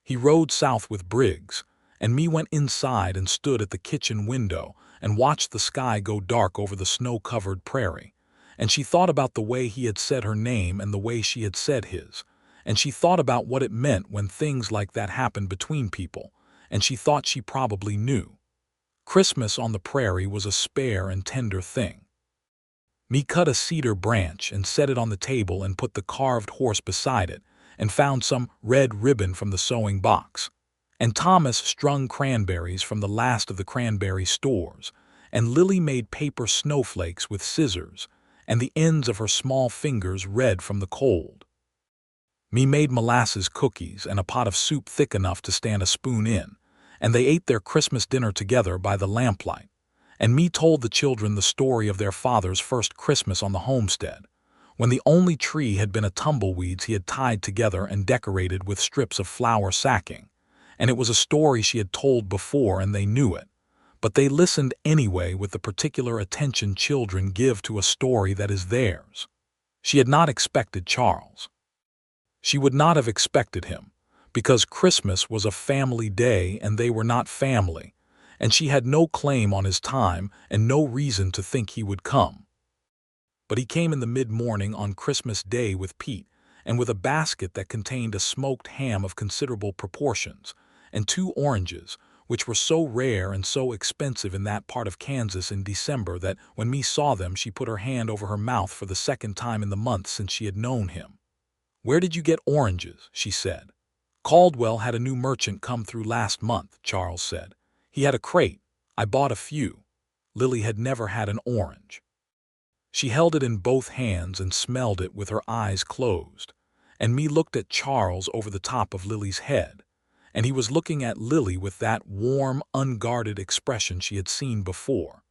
He rode south with Briggs, and Mae went inside and stood at the kitchen window and watched the sky go dark over the snow-covered prairie, and she thought about the way he had said her name and the way she had said his, and she thought about what it meant when things like that happened between people, and she thought she probably knew. Christmas on the prairie was a spare and tender thing. Mae cut a cedar branch and set it on the table and put the carved horse beside it, and found some red ribbon from the sewing box. And Thomas strung cranberries from the last of the cranberry stores, and Lily made paper snowflakes with scissors, and the ends of her small fingers red from the cold. Mae made molasses cookies and a pot of soup thick enough to stand a spoon in, and they ate their Christmas dinner together by the lamplight, and Mae told the children the story of their father's first Christmas on the homestead, when the only tree had been a tumbleweeds he had tied together and decorated with strips of flour sacking, and it was a story she had told before and they knew it, but they listened anyway with the particular attention children give to a story that is theirs. She had not expected Charles. She would not have expected him, because Christmas was a family day and they were not family, and she had no claim on his time and no reason to think he would come. But he came in the mid-morning on Christmas Day with Pete, and with a basket that contained a smoked ham of considerable proportions, and 2 oranges, which were so rare and so expensive in that part of Kansas in December that when me saw them she put her hand over her mouth for the second time in the month since she had known him. "Where did you get oranges?" she said. "Caldwell had a new merchant come through last month," Charles said. "He had a crate. I bought a few." Lily had never had an orange. She held it in both hands and smelled it with her eyes closed, and me looked at Charles over the top of Lily's head, and he was looking at Lily with that warm, unguarded expression she had seen before,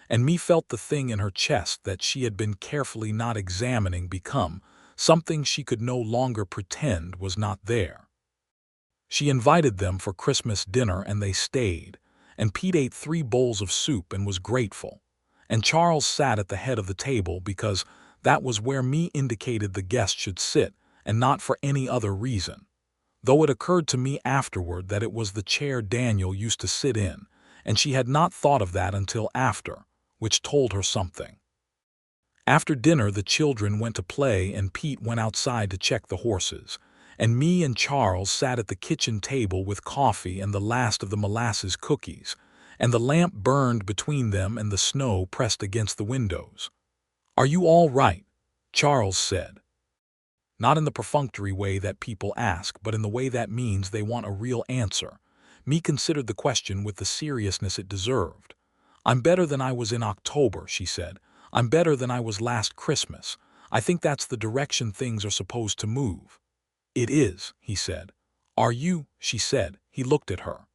and me felt the thing in her chest that she had been carefully not examining become something she could no longer pretend was not there. She invited them for Christmas dinner and they stayed, and Pete ate 3 bowls of soup and was grateful, and Charles sat at the head of the table because that was where me indicated the guest should sit and not for any other reason, though it occurred to me afterward that it was the chair Daniel used to sit in, and she had not thought of that until after, which told her something. After dinner the children went to play and Pete went outside to check the horses, and me and Charles sat at the kitchen table with coffee and the last of the molasses cookies, and the lamp burned between them and the snow pressed against the windows. "Are you all right?" Charles said. Not in the perfunctory way that people ask, but in the way that means they want a real answer. Me considered the question with the seriousness it deserved. "I'm better than I was in October," she said. "I'm better than I was last Christmas. I think that's the direction things are supposed to move." "It is," he said. "Are you?" she said. He looked at her.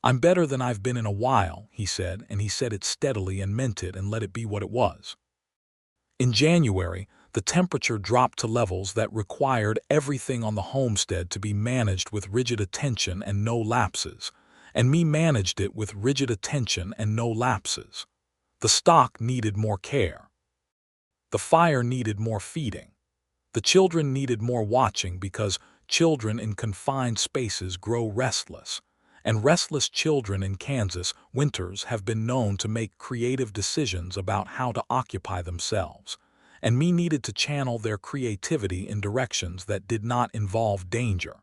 "I'm better than I've been in a while," he said, and he said it steadily and meant it and let it be what it was. In January, the temperature dropped to levels that required everything on the homestead to be managed with rigid attention and no lapses, and me managed it with rigid attention and no lapses. The stock needed more care. The fire needed more feeding. The children needed more watching because children in confined spaces grow restless, and restless children in Kansas winters have been known to make creative decisions about how to occupy themselves, and me needed to channel their creativity in directions that did not involve danger.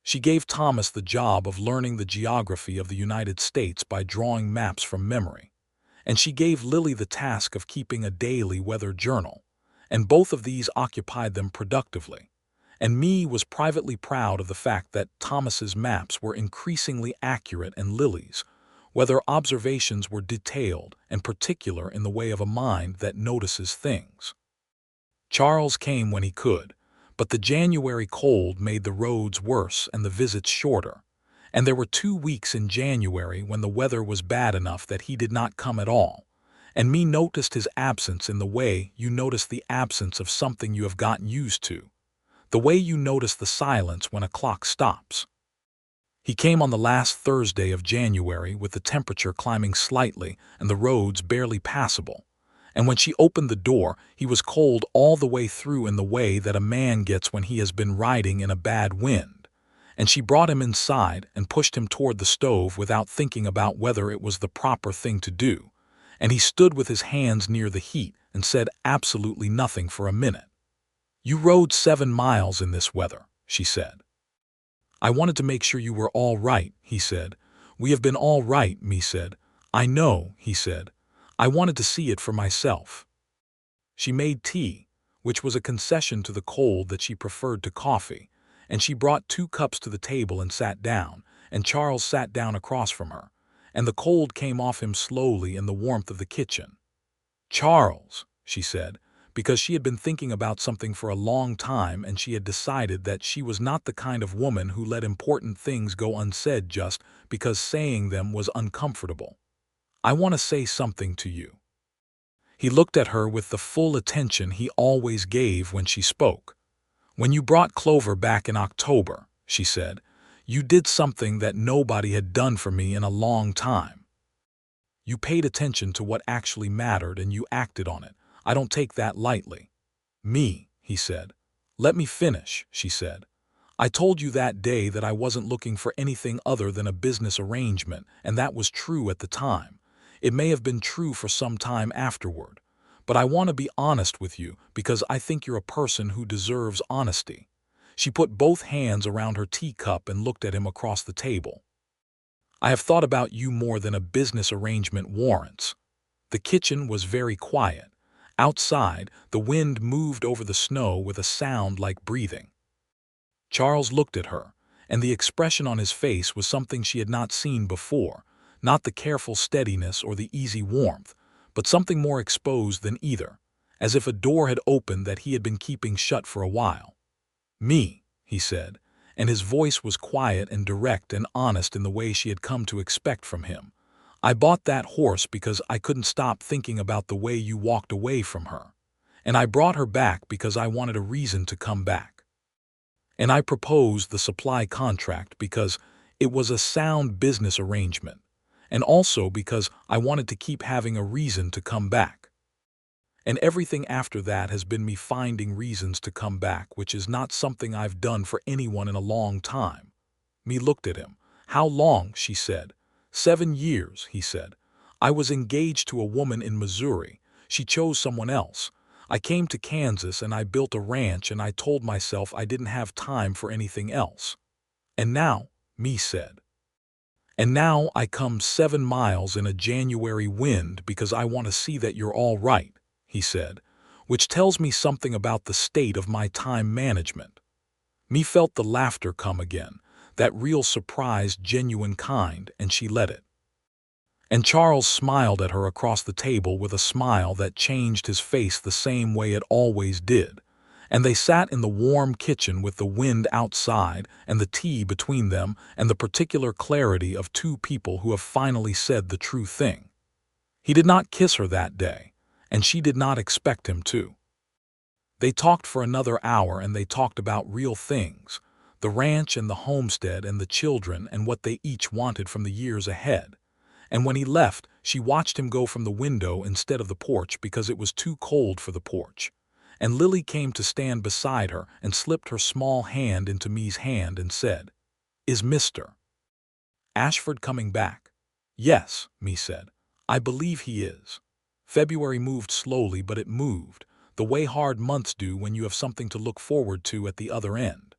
She gave Thomas the job of learning the geography of the United States by drawing maps from memory, and she gave Lily the task of keeping a daily weather journal, and both of these occupied them productively, and me was privately proud of the fact that Thomas's maps were increasingly accurate and Lily's weather observations were detailed and particular in the way of a mind that notices things. Charles came when he could, but the January cold made the roads worse and the visits shorter, and there were 2 weeks in January when the weather was bad enough that he did not come at all, and me noticed his absence in the way you notice the absence of something you have gotten used to, the way you notice the silence when a clock stops. He came on the last Thursday of January with the temperature climbing slightly and the roads barely passable, and when she opened the door he was cold all the way through in the way that a man gets when he has been riding in a bad wind, and she brought him inside and pushed him toward the stove without thinking about whether it was the proper thing to do, and he stood with his hands near the heat and said absolutely nothing for a minute. "You rode 7 miles in this weather," she said. "I wanted to make sure you were all right," he said. "We have been all right," me said. "I know," he said. "I wanted to see it for myself." She made tea, which was a concession to the cold that she preferred to coffee, and she brought 2 cups to the table and sat down, and Charles sat down across from her, and the cold came off him slowly in the warmth of the kitchen. "Charles," she said, because she had been thinking about something for a long time and she had decided that she was not the kind of woman who let important things go unsaid just because saying them was uncomfortable. "I want to say something to you." He looked at her with the full attention he always gave when she spoke. "When you brought Clover back in October," she said, "you did something that nobody had done for me in a long time. You paid attention to what actually mattered and you acted on it. I don't take that lightly." "Me," he said. "Let me finish," she said. I told you that day that I wasn't looking for anything other than a business arrangement, and that was true at the time. It may have been true for some time afterward. But I want to be honest with you because I think you're a person who deserves honesty." She put both hands around her teacup and looked at him across the table. "I have thought about you more than a business arrangement warrants." The kitchen was very quiet. Outside, the wind moved over the snow with a sound like breathing. Charles looked at her, and the expression on his face was something she had not seen before, not the careful steadiness or the easy warmth, but something more exposed than either, as if a door had opened that he had been keeping shut for a while. "Me," he said, and his voice was quiet and direct and honest in the way she had come to expect from him. "I bought that horse because I couldn't stop thinking about the way you walked away from her. And I brought her back because I wanted a reason to come back. And I proposed the supply contract because it was a sound business arrangement, and also because I wanted to keep having a reason to come back. And everything after that has been me finding reasons to come back, which is not something I've done for anyone in a long time." Me looked at him. "How long?" she said. 7 years, he said. "I was engaged to a woman in Missouri. She chose someone else. I came to Kansas and I built a ranch and I told myself I didn't have time for anything else. And now," me said, "and now I come 7 miles in a January wind because I want to see that you're all right," he said, "which tells me something about the state of my time management." Me felt the laughter come again, that real surprised, genuine kind, and she let it. And Charles smiled at her across the table with a smile that changed his face the same way it always did. And they sat in the warm kitchen with the wind outside and the tea between them and the particular clarity of two people who have finally said the true thing. He did not kiss her that day, and she did not expect him to. They talked for another hour, and they talked about real things, the ranch and the homestead and the children and what they each wanted from the years ahead. And when he left, she watched him go from the window instead of the porch because it was too cold for the porch. And Lily came to stand beside her and slipped her small hand into Me's hand and said, "Is Mr. Ashford coming back?" "Yes," Me said. "I believe he is." February moved slowly, but it moved, the way hard months do when you have something to look forward to at the other end.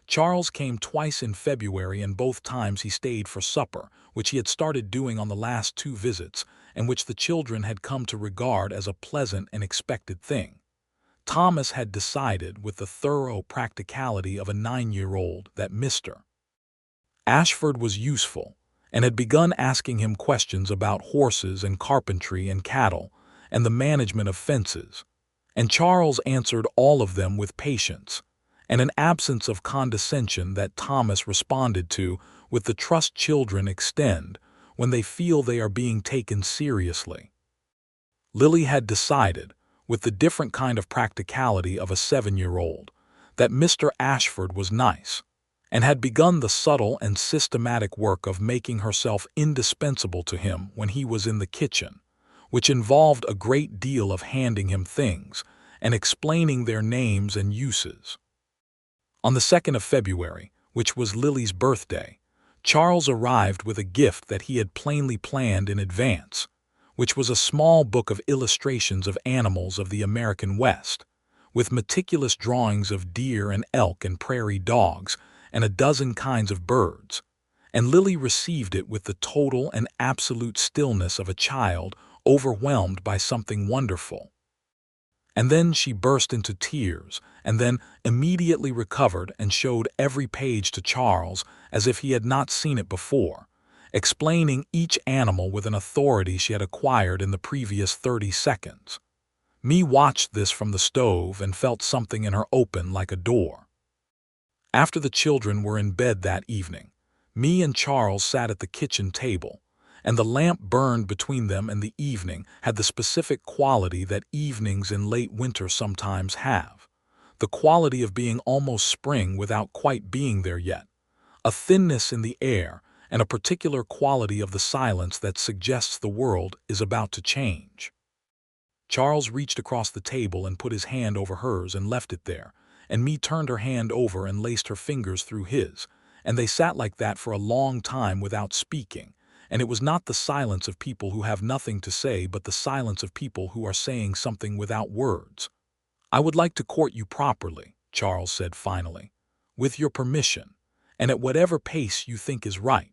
Charles came twice in February, and both times he stayed for supper, which he had started doing on the last 2 visits, and which the children had come to regard as a pleasant and expected thing. Thomas had decided, with the thorough practicality of a 9-year-old, that Mr. Ashford was useful, and had begun asking him questions about horses and carpentry and cattle, and the management of fences. And Charles answered all of them with patience, and an absence of condescension that Thomas responded to with the trust children extend when they feel they are being taken seriously. Lily had decided, with the different kind of practicality of a 7-year-old, that Mr. Ashford was nice, and had begun the subtle and systematic work of making herself indispensable to him when he was in the kitchen, which involved a great deal of handing him things and explaining their names and uses. On the 2nd of February, which was Lily's birthday, Charles arrived with a gift that he had plainly planned in advance, which was a small book of illustrations of animals of the American West, with meticulous drawings of deer and elk and prairie dogs and a dozen kinds of birds, and Lily received it with the total and absolute stillness of a child overwhelmed by something wonderful. And then she burst into tears, and then immediately recovered and showed every page to Charles as if he had not seen it before, explaining each animal with an authority she had acquired in the previous 30 seconds. Me watched this from the stove and felt something in her open like a door. After the children were in bed that evening, Me and Charles sat at the kitchen table, and the lamp burned between them, and the evening had the specific quality that evenings in late winter sometimes have, the quality of being almost spring without quite being there yet, a thinness in the air, and a particular quality of the silence that suggests the world is about to change. Charles reached across the table and put his hand over hers and left it there, and Mae turned her hand over and laced her fingers through his, and they sat like that for a long time without speaking, and it was not the silence of people who have nothing to say but the silence of people who are saying something without words. "I would like to court you properly," Charles said finally, "with your permission, and at whatever pace you think is right."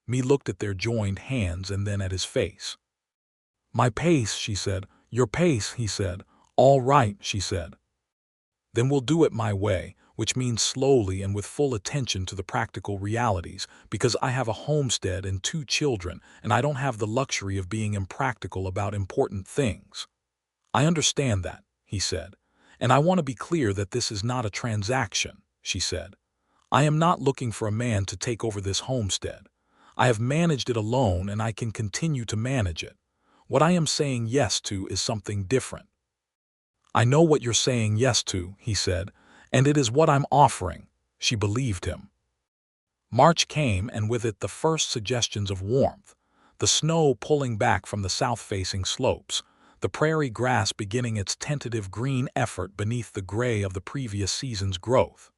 Mae looked at their joined hands and then at his face. "My pace," she said. "Your pace," he said. "All right," she said. "Then we'll do it my way, which means slowly and with full attention to the practical realities, because I have a homestead and 2 children, and I don't have the luxury of being impractical about important things." "I understand that," he said, "and I want to be clear that this is not a transaction," she said. "I am not looking for a man to take over this homestead. I have managed it alone and I can continue to manage it. What I am saying yes to is something different." "I know what you're saying yes to," he said, "and it is what I'm offering." She believed him. March came, and with it the first suggestions of warmth, the snow pulling back from the south-facing slopes, the prairie grass beginning its tentative green effort beneath the gray of the previous season's growth.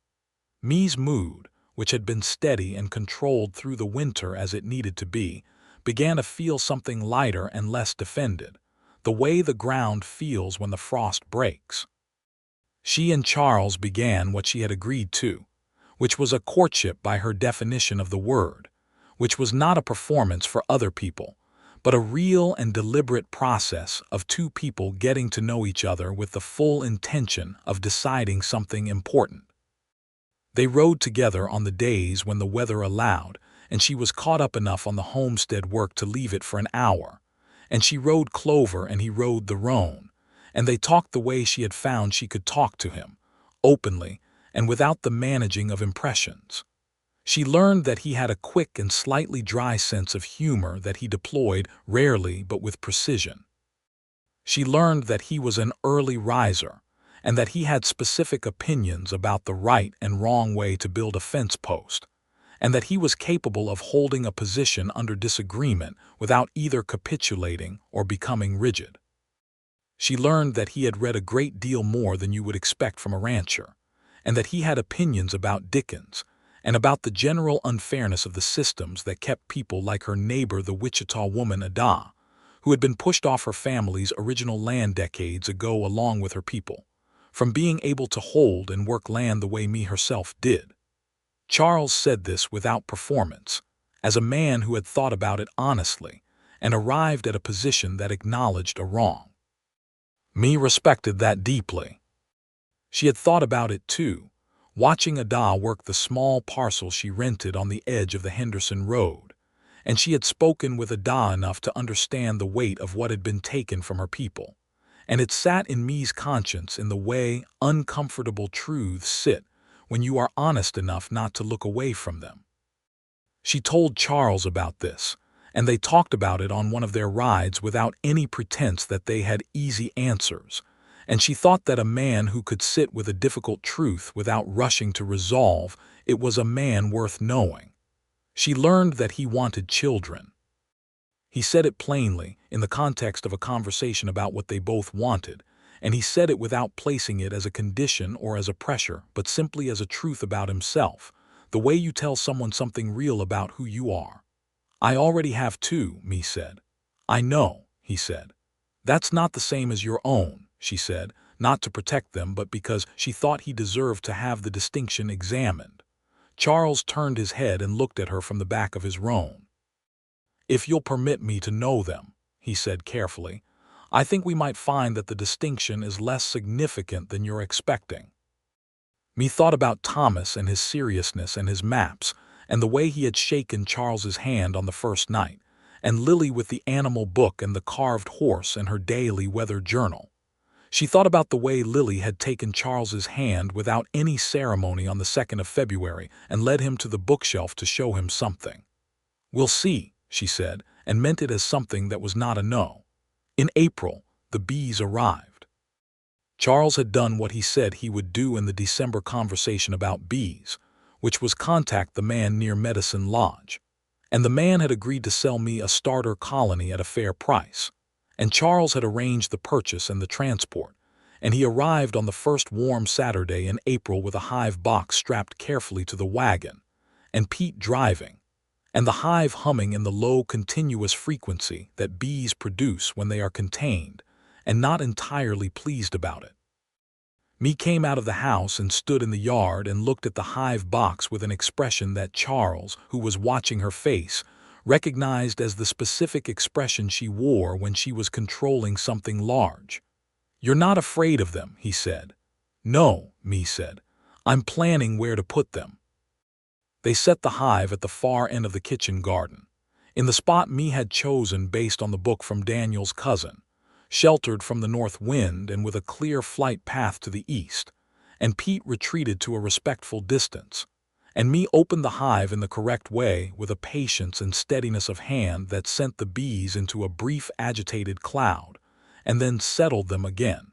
Mae's mood, which had been steady and controlled through the winter as it needed to be, began to feel something lighter and less defended, the way the ground feels when the frost breaks. She and Charles began what she had agreed to, which was a courtship by her definition of the word, which was not a performance for other people, but a real and deliberate process of 2 people getting to know each other with the full intention of deciding something important. They rode together on the days when the weather allowed, and she was caught up enough on the homestead work to leave it for an hour, and she rode Clover and he rode the roan, and they talked the way she had found she could talk to him, openly and without the managing of impressions. She learned that he had a quick and slightly dry sense of humor that he deployed rarely but with precision. She learned that he was an early riser, and that he had specific opinions about the right and wrong way to build a fence post, and that he was capable of holding a position under disagreement without either capitulating or becoming rigid. She learned that he had read a great deal more than you would expect from a rancher, and that he had opinions about Dickens, and about the general unfairness of the systems that kept people like her neighbor the Wichita woman Ada, who had been pushed off her family's original land decades ago along with her people, from being able to hold and work land the way Mae herself did. Charles said this without performance, as a man who had thought about it honestly, and arrived at a position that acknowledged a wrong. Mae respected that deeply. She had thought about it too, watching Ada work the small parcel she rented on the edge of the Henderson Road, and she had spoken with Ada enough to understand the weight of what had been taken from her people, and it sat in Mae's conscience in the way uncomfortable truths sit when you are honest enough not to look away from them. She told Charles about this, and they talked about it on one of their rides without any pretense that they had easy answers, and she thought that a man who could sit with a difficult truth without rushing to resolve it was a man worth knowing. She learned that he wanted children. He said it plainly, in the context of a conversation about what they both wanted, and he said it without placing it as a condition or as a pressure, but simply as a truth about himself, the way you tell someone something real about who you are. "I already have 2, Mae said. "I know," he said. "That's not the same as your own," she said, not to protect them but because she thought he deserved to have the distinction examined. Charles turned his head and looked at her from the back of his roan. "If you'll permit me to know them," he said carefully, "I think we might find that the distinction is less significant than you're expecting." Mae thought about Thomas and his seriousness and his maps, and the way he had shaken Charles's hand on the first night, and Lily with the animal book and the carved horse and her daily weather journal. She thought about the way Lily had taken Charles's hand without any ceremony on the 2nd of February and led him to the bookshelf to show him something. "We'll see," she said, and meant it as something that was not a no. In April, the bees arrived. Charles had done what he said he would do in the December conversation about bees, which was contact the man near Medicine Lodge. And the man had agreed to sell me a starter colony at a fair price. And Charles had arranged the purchase and the transport, and he arrived on the first warm Saturday in April with a hive box strapped carefully to the wagon, and Pete driving, and the hive humming in the low continuous frequency that bees produce when they are contained and not entirely pleased about it. Me came out of the house and stood in the yard and looked at the hive box with an expression that Charles, who was watching her face, recognized as the specific expression she wore when she was controlling something large. "You're not afraid of them," he said. "No," Me said. "I'm planning where to put them." They set the hive at the far end of the kitchen garden, in the spot Me had chosen based on the book from Daniel's cousin, sheltered from the north wind and with a clear flight path to the east, and Pete retreated to a respectful distance, and Me opened the hive in the correct way with a patience and steadiness of hand that sent the bees into a brief agitated cloud, and then settled them again.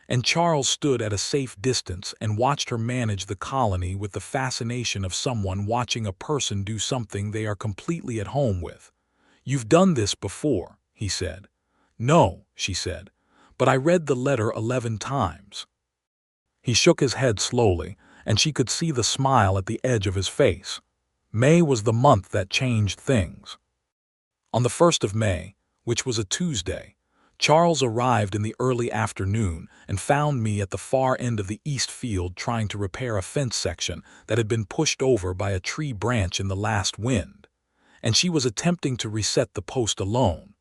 And Charles stood at a safe distance and watched her manage the colony with the fascination of someone watching a person do something they are completely at home with. "You've done this before," he said. "No," she said, "but I read the letter 11 times. He shook his head slowly, and she could see the smile at the edge of his face. May was the month that changed things. On the 1st of May, which was a Tuesday, Charles arrived in the early afternoon and found me at the far end of the east field trying to repair a fence section that had been pushed over by a tree branch in the last wind, and she was attempting to reset the post alone,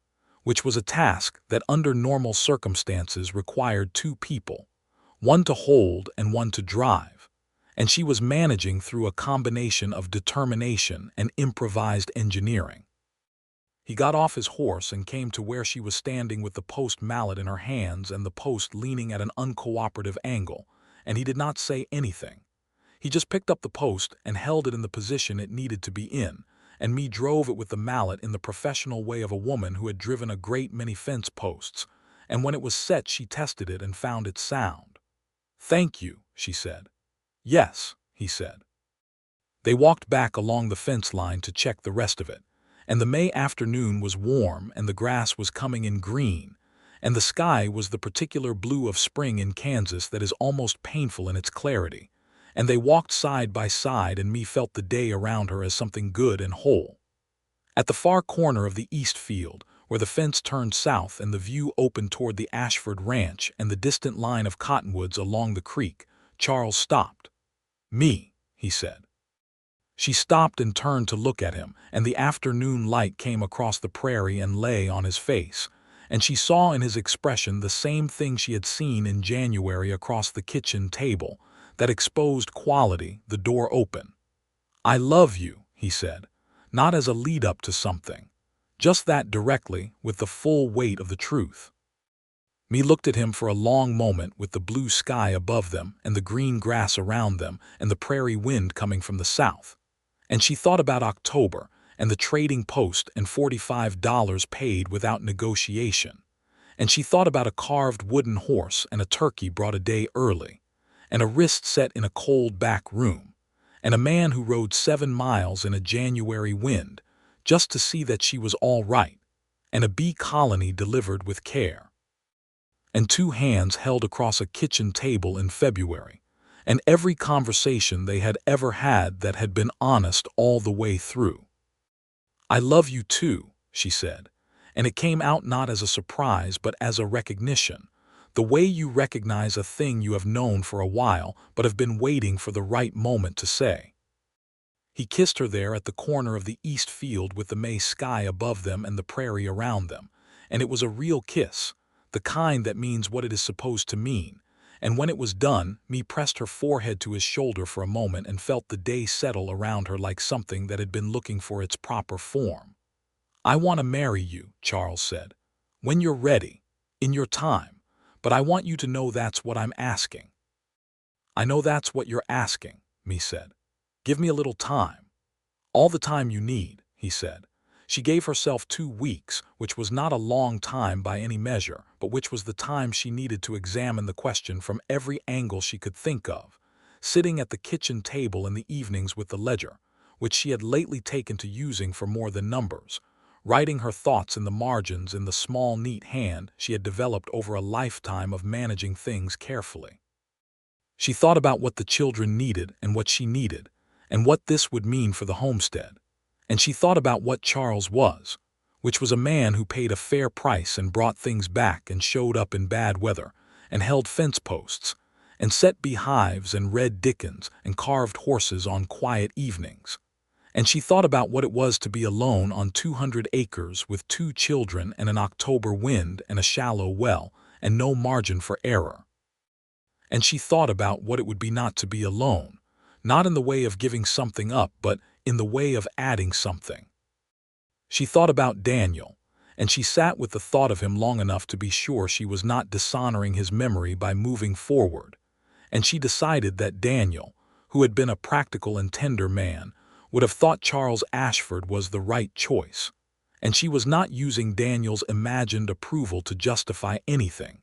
which was a task that under normal circumstances required 2 people, one to hold and one to drive, and she was managing through a combination of determination and improvised engineering. He got off his horse and came to where she was standing with the post mallet in her hands and the post leaning at an uncooperative angle, and he did not say anything. He just picked up the post and held it in the position it needed to be in, and Me drove it with the mallet in the professional way of a woman who had driven a great many fence posts, and when it was set she tested it and found it sound. "Thank you," she said. "Yes," he said. They walked back along the fence line to check the rest of it, and the May afternoon was warm and the grass was coming in green, and the sky was the particular blue of spring in Kansas that is almost painful in its clarity, and they walked side by side and Me felt the day around her as something good and whole. At the far corner of the east field, where the fence turned south and the view opened toward the Ashford ranch and the distant line of cottonwoods along the creek, Charles stopped. "Me," he said. She stopped and turned to look at him, and the afternoon light came across the prairie and lay on his face, and she saw in his expression the same thing she had seen in January across the kitchen table, that exposed quality, the door open. "I love you," he said, not as a lead-up to something, just that directly, with the full weight of the truth. Me looked at him for a long moment with the blue sky above them and the green grass around them and the prairie wind coming from the south. And she thought about October and the trading post and $45 paid without negotiation. And she thought about a carved wooden horse and a turkey brought a day early, and a wrist set in a cold back room, and a man who rode 7 miles in a January wind just to see that she was all right, and a bee colony delivered with care, and 2 hands held across a kitchen table in February, and every conversation they had ever had that had been honest all the way through. "I love you too," she said, and it came out not as a surprise but as a recognition, the way you recognize a thing you have known for a while but have been waiting for the right moment to say. He kissed her there at the corner of the east field with the May sky above them and the prairie around them, and it was a real kiss, the kind that means what it is supposed to mean. And when it was done, Me pressed her forehead to his shoulder for a moment and felt the day settle around her like something that had been looking for its proper form. "I want to marry you," Charles said. "When you're ready, in your time, but I want you to know that's what I'm asking." "I know that's what you're asking," Me said. "Give me a little time." "All the time you need," he said. She gave herself 2 weeks, which was not a long time by any measure, but which was the time she needed to examine the question from every angle she could think of, sitting at the kitchen table in the evenings with the ledger, which she had lately taken to using for more than numbers, writing her thoughts in the margins in the small, neat hand she had developed over a lifetime of managing things carefully. She thought about what the children needed and what she needed, and what this would mean for the homestead. And she thought about what Charles was, which was a man who paid a fair price and brought things back and showed up in bad weather, and held fence posts, and set beehives and read Dickens and carved horses on quiet evenings. And she thought about what it was to be alone on 200 acres with 2 children and an October wind and a shallow well and no margin for error. And she thought about what it would be not to be alone, not in the way of giving something up, but in the way of adding something. She thought about Daniel, and she sat with the thought of him long enough to be sure she was not dishonoring his memory by moving forward, and she decided that Daniel, who had been a practical and tender man, would have thought Charles Ashford was the right choice, and she was not using Daniel's imagined approval to justify anything.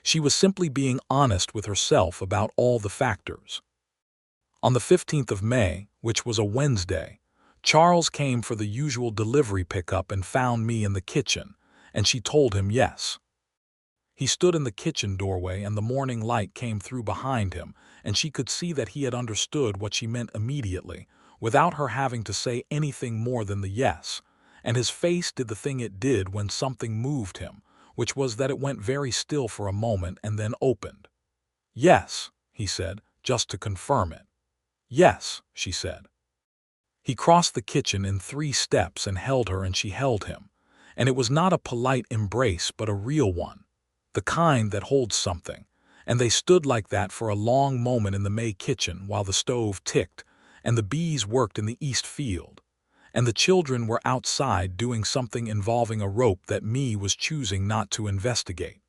She was simply being honest with herself about all the factors. On the 15th of May, which was a Wednesday, Charles came for the usual delivery pickup and found me in the kitchen, and she told him yes. He stood in the kitchen doorway and the morning light came through behind him, and she could see that he had understood what she meant immediately, without her having to say anything more than the yes, and his face did the thing it did when something moved him, which was that it went very still for a moment and then opened. "Yes," he said, just to confirm it. "Yes," she said. He crossed the kitchen in 3 steps and held her, and she held him, and it was not a polite embrace but a real one, the kind that holds something, and they stood like that for a long moment in the May kitchen while the stove ticked, and the bees worked in the east field, and the children were outside doing something involving a rope that Mae was choosing not to investigate.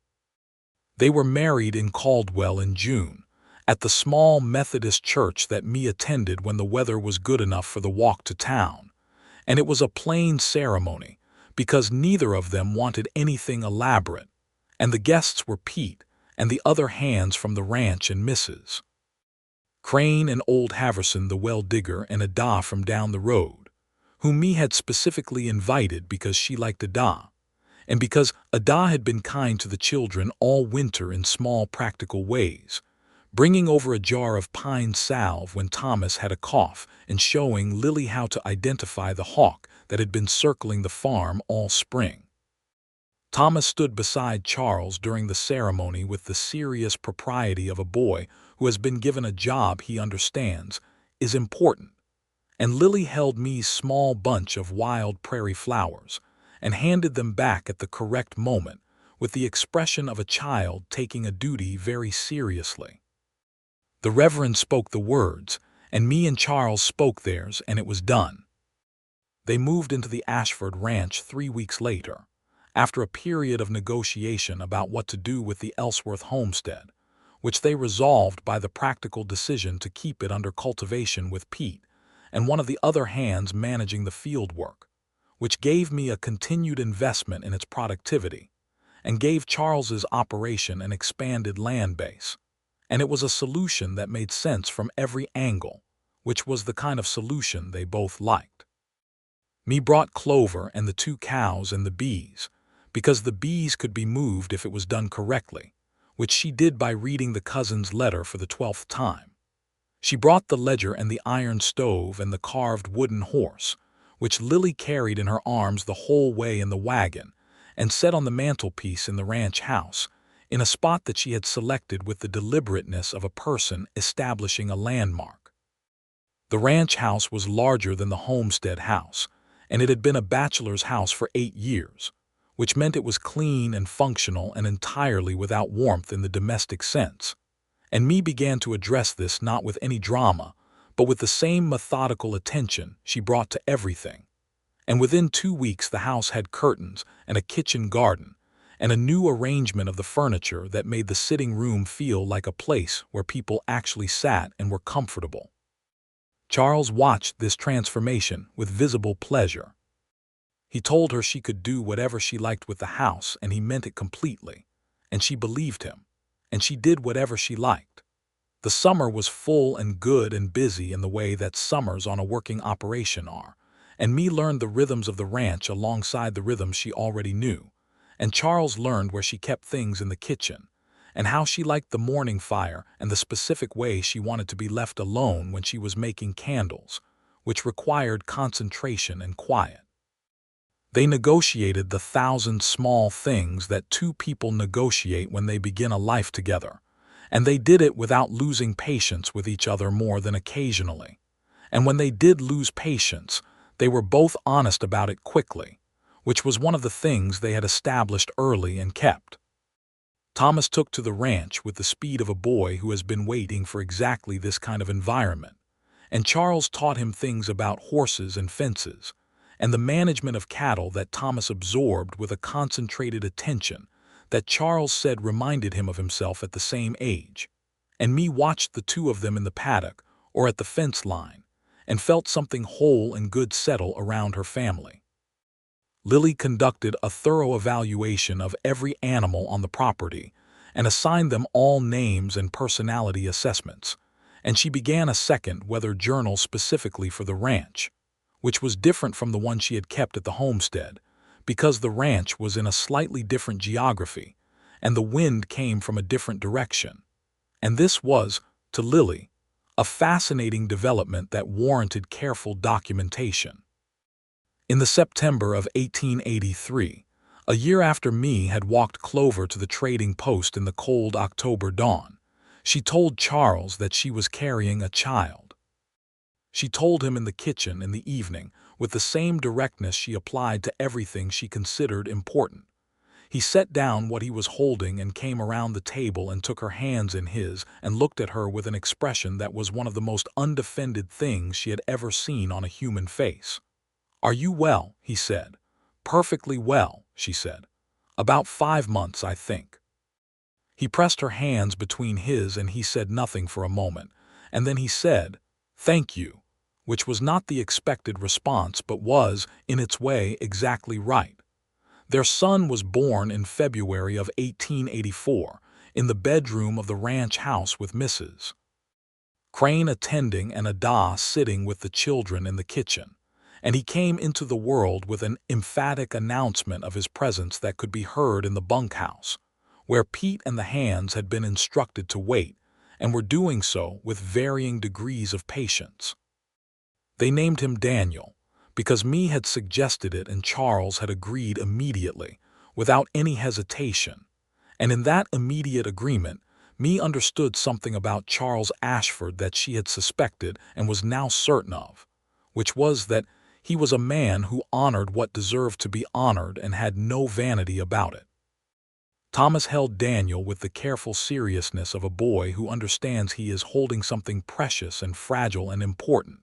They were married in Caldwell in June, at the small Methodist church that Mae attended when the weather was good enough for the walk to town, and it was a plain ceremony because neither of them wanted anything elaborate, and the guests were Pete and the other hands from the ranch and Mrs. Crane and old Haverson the well-digger and Ada from down the road, whom Mae had specifically invited because she liked Ada, and because Ada had been kind to the children all winter in small practical ways, bringing over a jar of pine salve when Thomas had a cough and showing Lily how to identify the hawk that had been circling the farm all spring. Thomas stood beside Charles during the ceremony with the serious propriety of a boy who has been given a job he understands is important, and Lily held Mae's small bunch of wild prairie flowers and handed them back at the correct moment with the expression of a child taking a duty very seriously. The Reverend spoke the words, and Mae and Charles spoke theirs, and it was done. They moved into the Ashford ranch 3 weeks later, after a period of negotiation about what to do with the Ellsworth homestead, which they resolved by the practical decision to keep it under cultivation with Pete and one of the other hands managing the field work, which gave me a continued investment in its productivity and gave Charles's operation an expanded land base. And it was a solution that made sense from every angle, which was the kind of solution they both liked. Mae brought Clover and the 2 cows and the bees, because the bees could be moved if it was done correctly, which she did by reading the cousin's letter for the 12th time. She brought the ledger and the iron stove and the carved wooden horse, which Lily carried in her arms the whole way in the wagon, and set on the mantelpiece in the ranch house, in a spot that she had selected with the deliberateness of a person establishing a landmark. The ranch house was larger than the homestead house, and it had been a bachelor's house for 8 years, which meant it was clean and functional and entirely without warmth in the domestic sense. And Mae began to address this not with any drama, but with the same methodical attention she brought to everything. And within 2 weeks the house had curtains and a kitchen garden, and a new arrangement of the furniture that made the sitting room feel like a place where people actually sat and were comfortable. Charles watched this transformation with visible pleasure. He told her she could do whatever she liked with the house, and he meant it completely, and she believed him, and she did whatever she liked. The summer was full and good and busy in the way that summers on a working operation are, and Mae learned the rhythms of the ranch alongside the rhythms she already knew, and Charles learned where she kept things in the kitchen, and how she liked the morning fire and the specific way she wanted to be left alone when she was making candles, which required concentration and quiet. They negotiated the 1,000 small things that two people negotiate when they begin a life together, and they did it without losing patience with each other more than occasionally. And when they did lose patience, they were both honest about it quickly, which was one of the things they had established early and kept. Thomas took to the ranch with the speed of a boy who has been waiting for exactly this kind of environment, and Charles taught him things about horses and fences, and the management of cattle that Thomas absorbed with a concentrated attention that Charles said reminded him of himself at the same age. And Mae watched the two of them in the paddock or at the fence line, and felt something whole and good settle around her family. Lily conducted a thorough evaluation of every animal on the property and assigned them all names and personality assessments, and she began a second weather journal specifically for the ranch, which was different from the one she had kept at the homestead, because the ranch was in a slightly different geography, and the wind came from a different direction. And this was, to Lily, a fascinating development that warranted careful documentation. In the September of 1883, a year after Mae had walked Clover to the trading post in the cold October dawn, she told Charles that she was carrying a child. She told him in the kitchen in the evening with the same directness she applied to everything she considered important. He set down what he was holding and came around the table and took her hands in his and looked at her with an expression that was one of the most undefended things she had ever seen on a human face. "Are you well?" he said. "Perfectly well," she said. "About 5 months, I think." He pressed her hands between his and he said nothing for a moment, and then he said, "Thank you," which was not the expected response but was, in its way, exactly right. Their son was born in February of 1884 in the bedroom of the ranch house with Mrs. Crane attending and Ada sitting with the children in the kitchen, and he came into the world with an emphatic announcement of his presence that could be heard in the bunkhouse, where Pete and the hands had been instructed to wait, and were doing so with varying degrees of patience. They named him Daniel, because Mae had suggested it and Charles had agreed immediately, without any hesitation, and in that immediate agreement, Mae understood something about Charles Ashford that she had suspected and was now certain of, which was that he was a man who honored what deserved to be honored and had no vanity about it. Thomas held Daniel with the careful seriousness of a boy who understands he is holding something precious and fragile and important,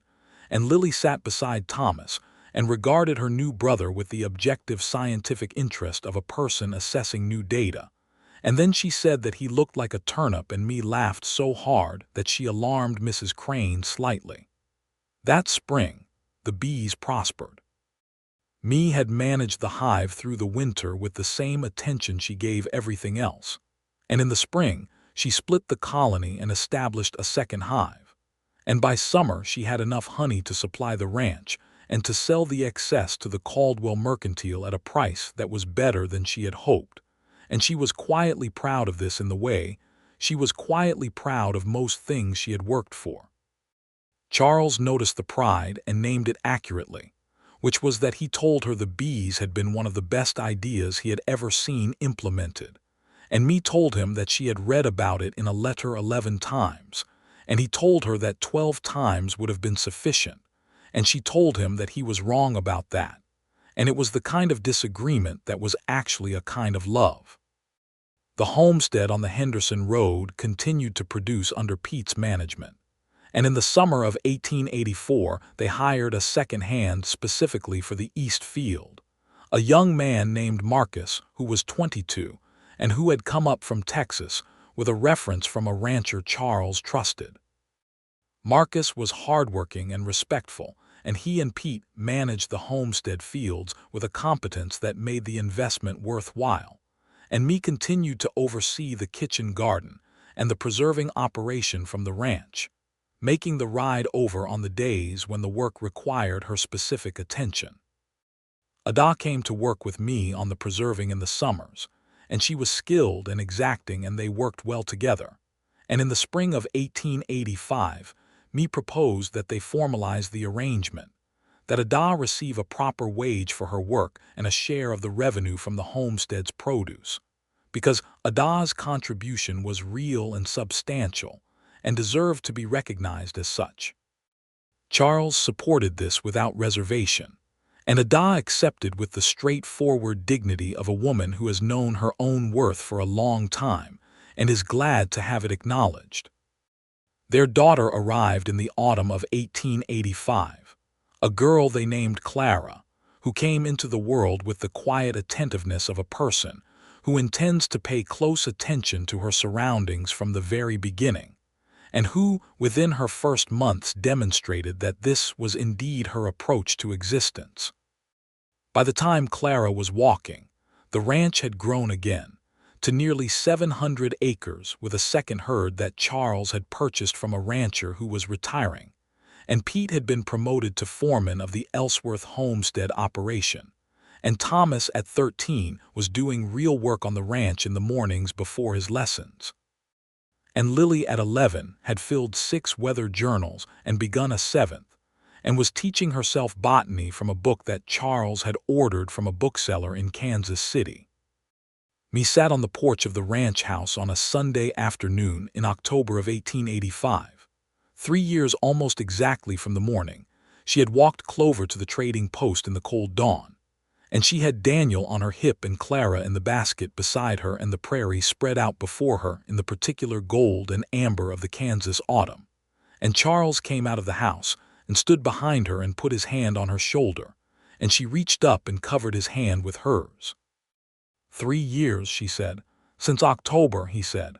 and Lily sat beside Thomas and regarded her new brother with the objective scientific interest of a person assessing new data. And then she said that he looked like a turnip, and Mae laughed so hard that she alarmed Mrs. Crane slightly. That spring, the bees prospered. Mae had managed the hive through the winter with the same attention she gave everything else, and in the spring she split the colony and established a second hive. And by summer she had enough honey to supply the ranch and to sell the excess to the Caldwell Mercantile at a price that was better than she had hoped, and she was quietly proud of this in the way she was quietly proud of most things she had worked for. Charles noticed the pride and named it accurately, which was that he told her the bees had been one of the best ideas he had ever seen implemented, and Mae told him that she had read about it in a letter 11 times, and he told her that 12 times would have been sufficient, and she told him that he was wrong about that, and it was the kind of disagreement that was actually a kind of love. The homestead on the Henderson Road continued to produce under Pete's management, and in the summer of 1884 they hired a second hand specifically for the East Field, a young man named Marcus who was 22 and who had come up from Texas with a reference from a rancher Charles trusted. Marcus was hardworking and respectful, and he and Pete managed the homestead fields with a competence that made the investment worthwhile, and Mae continued to oversee the kitchen garden and the preserving operation from the ranch. making the ride over on the days when the work required her specific attention. Ada came to work with me on the preserving in the summers, and she was skilled and exacting, and they worked well together. And in the spring of 1885, me proposed that they formalize the arrangement, that Ada receive a proper wage for her work and a share of the revenue from the homestead's produce, because Ada's contribution was real and substantial and deserved to be recognized as such. Charles supported this without reservation, and Ada accepted with the straightforward dignity of a woman who has known her own worth for a long time and is glad to have it acknowledged. Their daughter arrived in the autumn of 1885, a girl they named Clara, who came into the world with the quiet attentiveness of a person who intends to pay close attention to her surroundings from the very beginning, and who, within her first months, demonstrated that this was indeed her approach to existence. By the time Clara was walking, the ranch had grown again to nearly 700 acres, with a second herd that Charles had purchased from a rancher who was retiring, and Pete had been promoted to foreman of the Ellsworth homestead operation, and Thomas at 13 was doing real work on the ranch in the mornings before his lessons. And Lily at 11 had filled 6 weather journals and begun a 7th, and was teaching herself botany from a book that Charles had ordered from a bookseller in Kansas City. Me sat on the porch of the ranch house on a Sunday afternoon in October of 1885. 3 years almost exactly from the morning she had walked Clover to the trading post in the cold dawn, and she had Daniel on her hip and Clara in the basket beside her, and the prairie spread out before her in the particular gold and amber of the Kansas autumn. And Charles came out of the house and stood behind her and put his hand on her shoulder, and she reached up and covered his hand with hers. 3 years, she said. Since October, he said.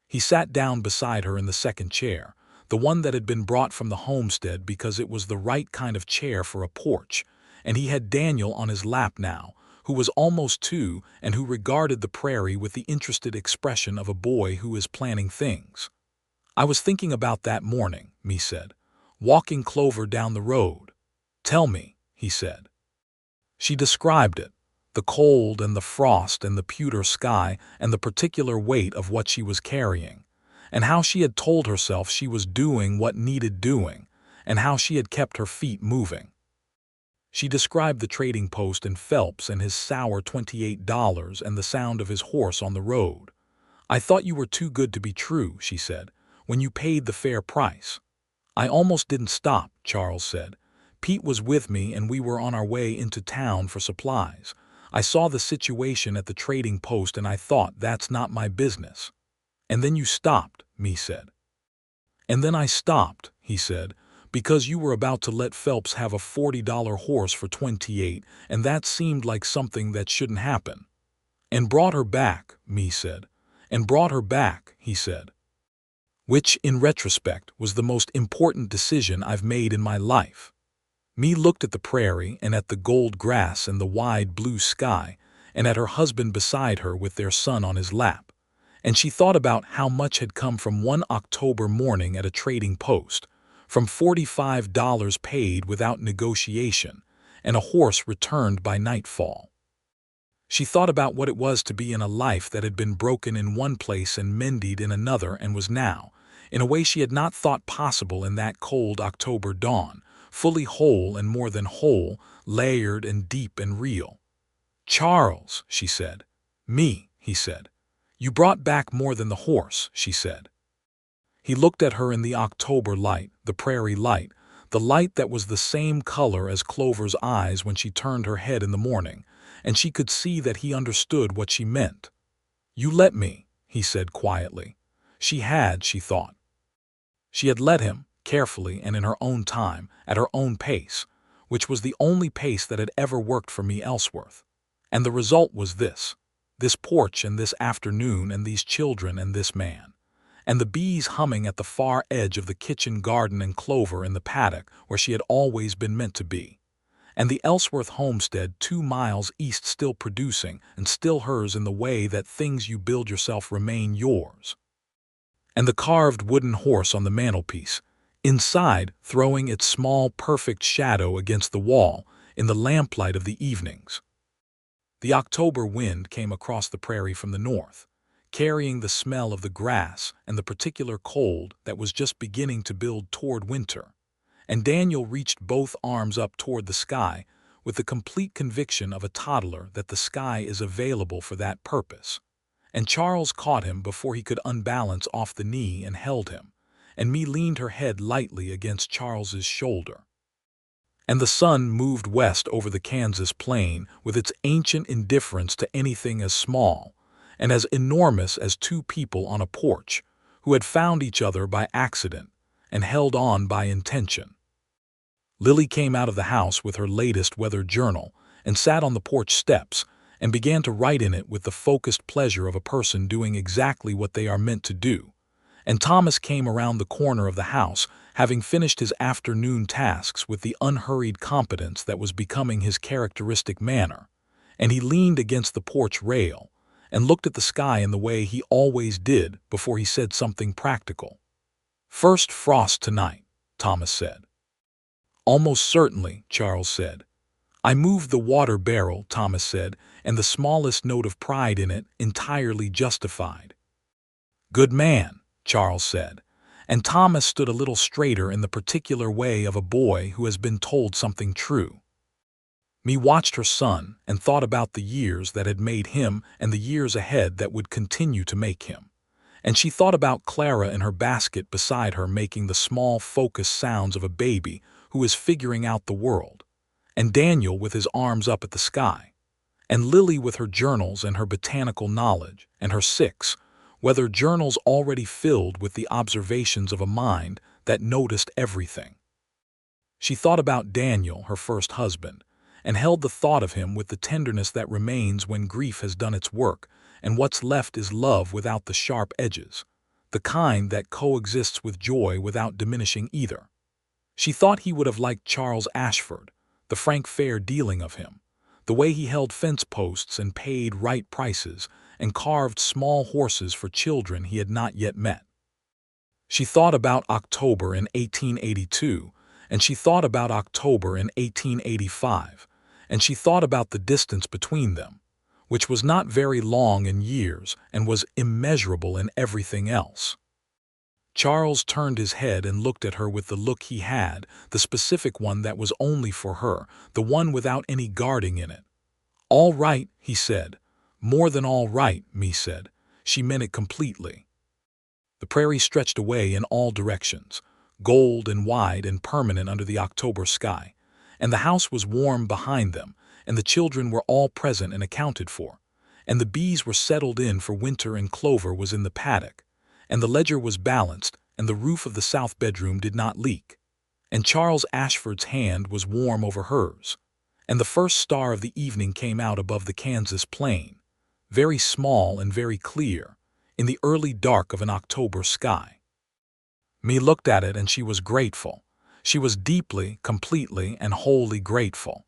He sat down beside her in the second chair, the one that had been brought from the homestead because it was the right kind of chair for a porch, and he had Daniel on his lap now, who was almost 2 and who regarded the prairie with the interested expression of a boy who is planning things. I was thinking about that morning, me said, walking Clover down the road. Tell me, he said. She described it, the cold and the frost and the pewter sky and the particular weight of what she was carrying, and how she had told herself she was doing what needed doing, and how she had kept her feet moving. She described the trading post and Phelps and his sour $28 and the sound of his horse on the road. I thought you were too good to be true, she said, when you paid the fair price. I almost didn't stop, Charles said. Pete was with me and we were on our way into town for supplies. I saw the situation at the trading post and I thought, that's not my business. And then you stopped, me said. And then I stopped, he said, because you were about to let Phelps have a $40 horse for 28, and that seemed like something that shouldn't happen. And brought her back, me said. And brought her back, he said. Which, in retrospect, was the most important decision I've made in my life. Me looked at the prairie and at the gold grass and the wide blue sky and at her husband beside her with their son on his lap, and she thought about how much had come from one October morning at a trading post, from $45 paid without negotiation, and a horse returned by nightfall. She thought about what it was to be in a life that had been broken in one place and mended in another, and was now, in a way she had not thought possible in that cold October dawn, fully whole and more than whole, layered and deep and real. Charles, she said. Me, he said. You brought back more than the horse, she said. He looked at her in the October light, the prairie light, the light that was the same color as Clover's eyes when she turned her head in the morning, and she could see that he understood what she meant. You let me, he said quietly. She had, she thought. She had let him, carefully and in her own time, at her own pace, which was the only pace that had ever worked for Mae Ellsworth. And the result was this porch and this afternoon and these children and this man, and the bees humming at the far edge of the kitchen garden and Clover in the paddock where she had always been meant to be, and the Ellsworth homestead 2 miles east still producing and still hers in the way that things you build yourself remain yours, and the carved wooden horse on the mantelpiece, inside throwing its small, perfect shadow against the wall in the lamplight of the evenings. The October wind came across the prairie from the north, carrying the smell of the grass and the particular cold that was just beginning to build toward winter, and Daniel reached both arms up toward the sky with the complete conviction of a toddler that the sky is available for that purpose. And Charles caught him before he could unbalance off the knee and held him, and Mae leaned her head lightly against Charles's shoulder. And the sun moved west over the Kansas plain with its ancient indifference to anything as small and as enormous as two people on a porch who had found each other by accident and held on by intention. Lily came out of the house with her latest weather journal and sat on the porch steps and began to write in it with the focused pleasure of a person doing exactly what they are meant to do. And Thomas came around the corner of the house, having finished his afternoon tasks with the unhurried competence that was becoming his characteristic manner, and he leaned against the porch rail and looked at the sky in the way he always did before he said something practical. "First frost tonight," Thomas said. "Almost certainly," Charles said. "I moved the water barrel," Thomas said, and the smallest note of pride in it entirely justified. "Good man," Charles said, and Thomas stood a little straighter in the particular way of a boy who has been told something true. Mae watched her son and thought about the years that had made him and the years ahead that would continue to make him. And she thought about Clara in her basket beside her making the small focused sounds of a baby who is figuring out the world, and Daniel with his arms up at the sky, and Lily with her journals and her botanical knowledge, and her 6 weather journals already filled with the observations of a mind that noticed everything. She thought about Daniel, her first husband, and held the thought of him with the tenderness that remains when grief has done its work, and what's left is love without the sharp edges, the kind that coexists with joy without diminishing either. She thought he would have liked Charles Ashford, the frank fair dealing of him, the way he held fence posts and paid right prices and carved small horses for children he had not yet met. She thought about October in 1882, and she thought about October in 1885, and she thought about the distance between them, which was not very long in years and was immeasurable in everything else. Charles turned his head and looked at her with the look he had, the specific one that was only for her, the one without any guarding in it. "All right," he said. "More than all right," Mae said. She meant it completely. The prairie stretched away in all directions, gold and wide and permanent under the October sky, and the house was warm behind them, and the children were all present and accounted for, and the bees were settled in for winter and Clover was in the paddock, and the ledger was balanced, and the roof of the south bedroom did not leak, and Charles Ashford's hand was warm over hers, and the first star of the evening came out above the Kansas plain, very small and very clear, in the early dark of an October sky. Mae looked at it and she was grateful. She was deeply, completely, and wholly grateful.